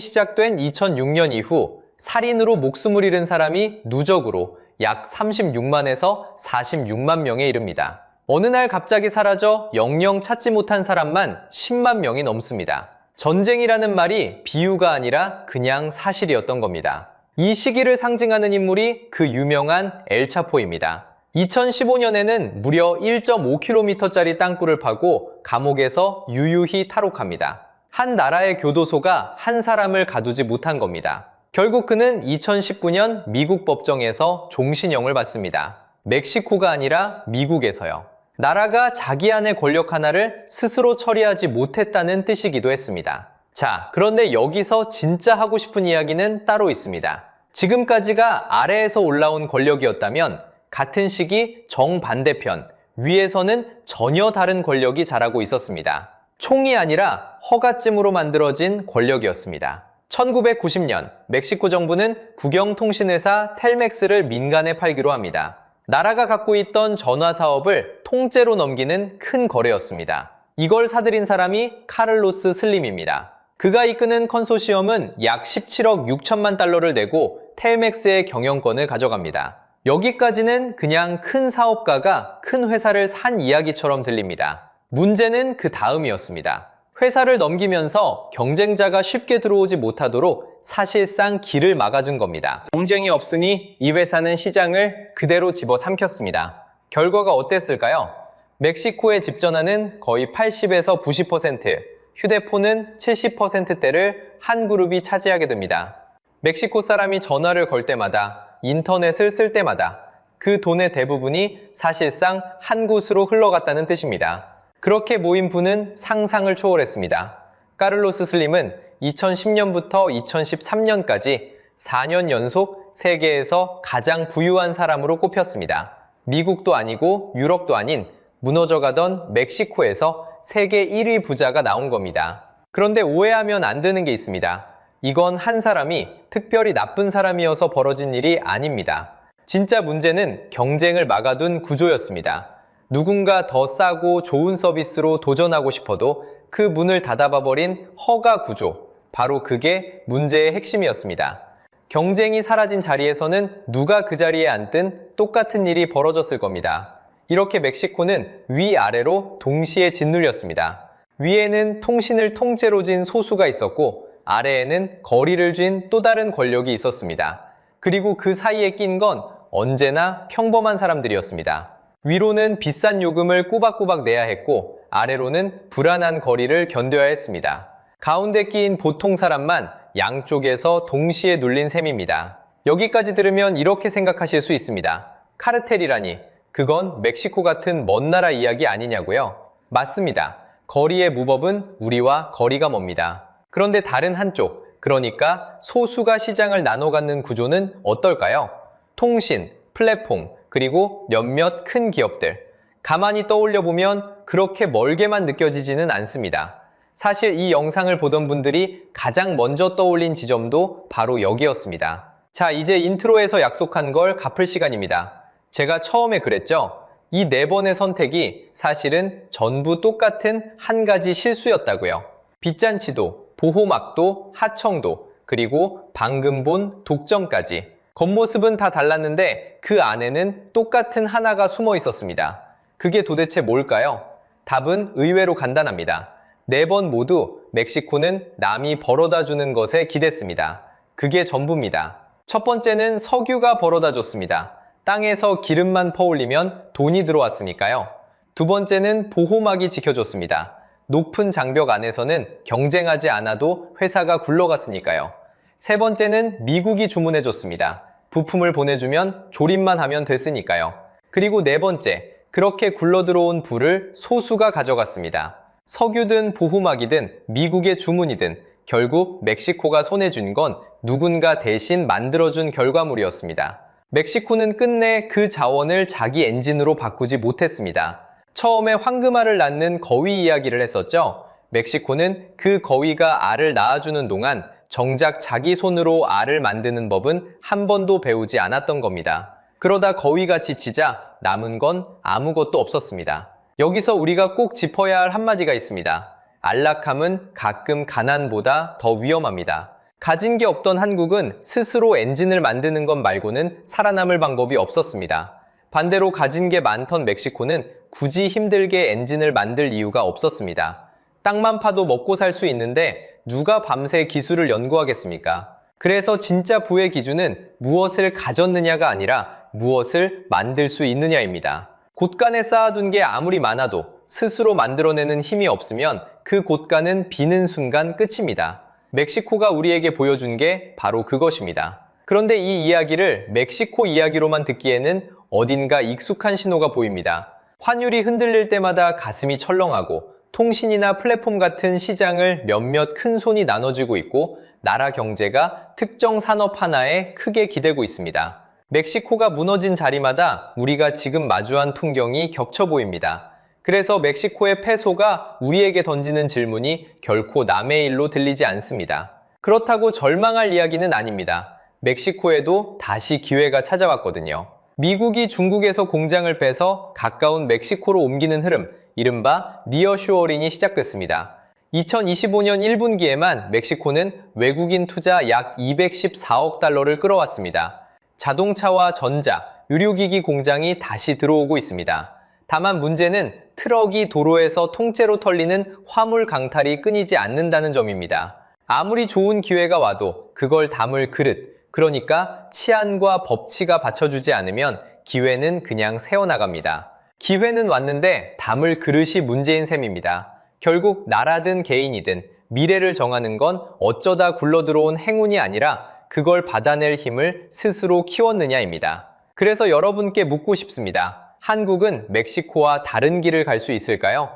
시작된 2006년 이후 살인으로 목숨을 잃은 사람이 누적으로 약 36만에서 46만 명에 이릅니다. 어느 날 갑자기 사라져 영영 찾지 못한 사람만 10만 명이 넘습니다. 전쟁이라는 말이 비유가 아니라 그냥 사실이었던 겁니다. 이 시기를 상징하는 인물이 그 유명한 엘차포입니다. 2015년에는 무려 1.5km짜리 땅굴을 파고 감옥에서 유유히 탈옥합니다. 한 나라의 교도소가 한 사람을 가두지 못한 겁니다. 결국 그는 2019년 미국 법정에서 종신형을 받습니다. 멕시코가 아니라 미국에서요. 나라가 자기 안의 권력 하나를 스스로 처리하지 못했다는 뜻이기도 했습니다. 자, 그런데 여기서 진짜 하고 싶은 이야기는 따로 있습니다. 지금까지가 아래에서 올라온 권력이었다면 같은 시기 정반대편, 위에서는 전혀 다른 권력이 자라고 있었습니다. 총이 아니라 허가찜으로 만들어진 권력이었습니다. 1990년 멕시코 정부는 국영통신회사 텔맥스를 민간에 팔기로 합니다. 나라가 갖고 있던 전화 사업을 통째로 넘기는 큰 거래였습니다. 이걸 사들인 사람이 카를로스 슬림입니다. 그가 이끄는 컨소시엄은 약 17억 6천만 달러를 내고 텔맥스의 경영권을 가져갑니다. 여기까지는 그냥 큰 사업가가 큰 회사를 산 이야기처럼 들립니다. 문제는 그 다음이었습니다. 회사를 넘기면서 경쟁자가 쉽게 들어오지 못하도록 사실상 길을 막아준 겁니다. 경쟁이 없으니 이 회사는 시장을 그대로 집어삼켰습니다. 결과가 어땠을까요? 멕시코의 집 전화는 거의 80에서 90%, 휴대폰은 70%대를 한 그룹이 차지하게 됩니다. 멕시코 사람이 전화를 걸 때마다, 인터넷을 쓸 때마다 그 돈의 대부분이 사실상 한 곳으로 흘러갔다는 뜻입니다. 그렇게 모인 부는 상상을 초월했습니다. 카를로스 슬림은 2010년부터 2013년까지 4년 연속 세계에서 가장 부유한 사람으로 꼽혔습니다. 미국도 아니고 유럽도 아닌 무너져가던 멕시코에서 세계 1위 부자가 나온 겁니다. 그런데 오해하면 안 되는 게 있습니다. 이건 한 사람이 특별히 나쁜 사람이어서 벌어진 일이 아닙니다. 진짜 문제는 경쟁을 막아둔 구조였습니다. 누군가 더 싸고 좋은 서비스로 도전하고 싶어도 그 문을 닫아봐버린 허가 구조, 바로 그게 문제의 핵심이었습니다. 경쟁이 사라진 자리에서는 누가 그 자리에 앉든 똑같은 일이 벌어졌을 겁니다. 이렇게 멕시코는 위아래로 동시에 짓눌렸습니다. 위에는 통신을 통째로 쥔 소수가 있었고 아래에는 거리를 쥔 또 다른 권력이 있었습니다. 그리고 그 사이에 낀 건 언제나 평범한 사람들이었습니다. 위로는 비싼 요금을 꼬박꼬박 내야 했고 아래로는 불안한 거리를 견뎌야 했습니다. 가운데 끼인 보통 사람만 양쪽에서 동시에 눌린 셈입니다. 여기까지 들으면 이렇게 생각하실 수 있습니다. 카르텔이라니, 그건 멕시코 같은 먼 나라 이야기 아니냐고요? 맞습니다. 거리의 무법은 우리와 거리가 멉니다. 그런데 다른 한쪽, 그러니까 소수가 시장을 나눠 갖는 구조는 어떨까요? 통신, 플랫폼, 그리고 몇몇 큰 기업들. 가만히 떠올려 보면 그렇게 멀게만 느껴지지는 않습니다. 사실 이 영상을 보던 분들이 가장 먼저 떠올린 지점도 바로 여기였습니다. 자, 이제 인트로에서 약속한 걸 갚을 시간입니다. 제가 처음에 그랬죠? 이 4번의 선택이 사실은 전부 똑같은 한 가지 실수였다고요. 빚잔치도, 보호막도, 하청도, 그리고 방금 본 독점까지. 겉모습은 다 달랐는데 그 안에는 똑같은 하나가 숨어 있었습니다. 그게 도대체 뭘까요? 답은 의외로 간단합니다. 4번 모두 멕시코는 남이 벌어다 주는 것에 기댔습니다. 그게 전부입니다. 첫 번째는 석유가 벌어다 줬습니다. 땅에서 기름만 퍼올리면 돈이 들어왔으니까요. 두 번째는 보호막이 지켜줬습니다. 높은 장벽 안에서는 경쟁하지 않아도 회사가 굴러갔으니까요. 세 번째는 미국이 주문해줬습니다. 부품을 보내주면 조립만 하면 됐으니까요. 그리고 네 번째, 그렇게 굴러들어온 부를 소수가 가져갔습니다. 석유든 보호막이든 미국의 주문이든 결국 멕시코가 손에 쥔 건 누군가 대신 만들어준 결과물이었습니다. 멕시코는 끝내 그 자원을 자기 엔진으로 바꾸지 못했습니다. 처음에 황금알을 낳는 거위 이야기를 했었죠. 멕시코는 그 거위가 알을 낳아주는 동안 정작 자기 손으로 알을 만드는 법은 한 번도 배우지 않았던 겁니다. 그러다 거위가 지치자 남은 건 아무것도 없었습니다. 여기서 우리가 꼭 짚어야 할 한마디가 있습니다. 안락함은 가끔 가난보다 더 위험합니다. 가진 게 없던 한국은 스스로 엔진을 만드는 것 말고는 살아남을 방법이 없었습니다. 반대로 가진 게 많던 멕시코는 굳이 힘들게 엔진을 만들 이유가 없었습니다. 땅만 파도 먹고 살 수 있는데 누가 밤새 기술을 연구하겠습니까? 그래서 진짜 부의 기준은 무엇을 가졌느냐가 아니라 무엇을 만들 수 있느냐입니다. 곳간에 쌓아둔 게 아무리 많아도 스스로 만들어내는 힘이 없으면 그 곳간은 비는 순간 끝입니다. 멕시코가 우리에게 보여준 게 바로 그것입니다. 그런데 이 이야기를 멕시코 이야기로만 듣기에는 어딘가 익숙한 신호가 보입니다. 환율이 흔들릴 때마다 가슴이 철렁하고 통신이나 플랫폼 같은 시장을 몇몇 큰 손이 나눠쥐고 있고 나라 경제가 특정 산업 하나에 크게 기대고 있습니다. 멕시코가 무너진 자리마다 우리가 지금 마주한 풍경이 겹쳐 보입니다. 그래서 멕시코의 페소가 우리에게 던지는 질문이 결코 남의 일로 들리지 않습니다. 그렇다고 절망할 이야기는 아닙니다. 멕시코에도 다시 기회가 찾아왔거든요. 미국이 중국에서 공장을 빼서 가까운 멕시코로 옮기는 흐름, 이른바 니어쇼어링이 시작됐습니다. 2025년 1분기에만 멕시코는 외국인 투자 약 214억 달러를 끌어왔습니다. 자동차와 전자, 의료기기 공장이 다시 들어오고 있습니다. 다만 문제는 트럭이 도로에서 통째로 털리는 화물 강탈이 끊이지 않는다는 점입니다. 아무리 좋은 기회가 와도 그걸 담을 그릇, 그러니까 치안과 법치가 받쳐주지 않으면 기회는 그냥 새어나갑니다. 기회는 왔는데 담을 그릇이 문제인 셈입니다. 결국 나라든 개인이든 미래를 정하는 건 어쩌다 굴러들어온 행운이 아니라 그걸 받아낼 힘을 스스로 키웠느냐입니다. 그래서 여러분께 묻고 싶습니다. 한국은 멕시코와 다른 길을 갈 수 있을까요?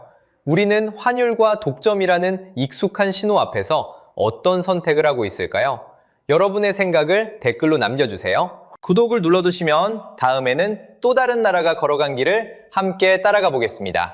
우리는 환율과 독점이라는 익숙한 신호 앞에서 어떤 선택을 하고 있을까요? 여러분의 생각을 댓글로 남겨주세요. 구독을 눌러두시면 다음에는 또 다른 나라가 걸어간 길을 함께 따라가 보겠습니다.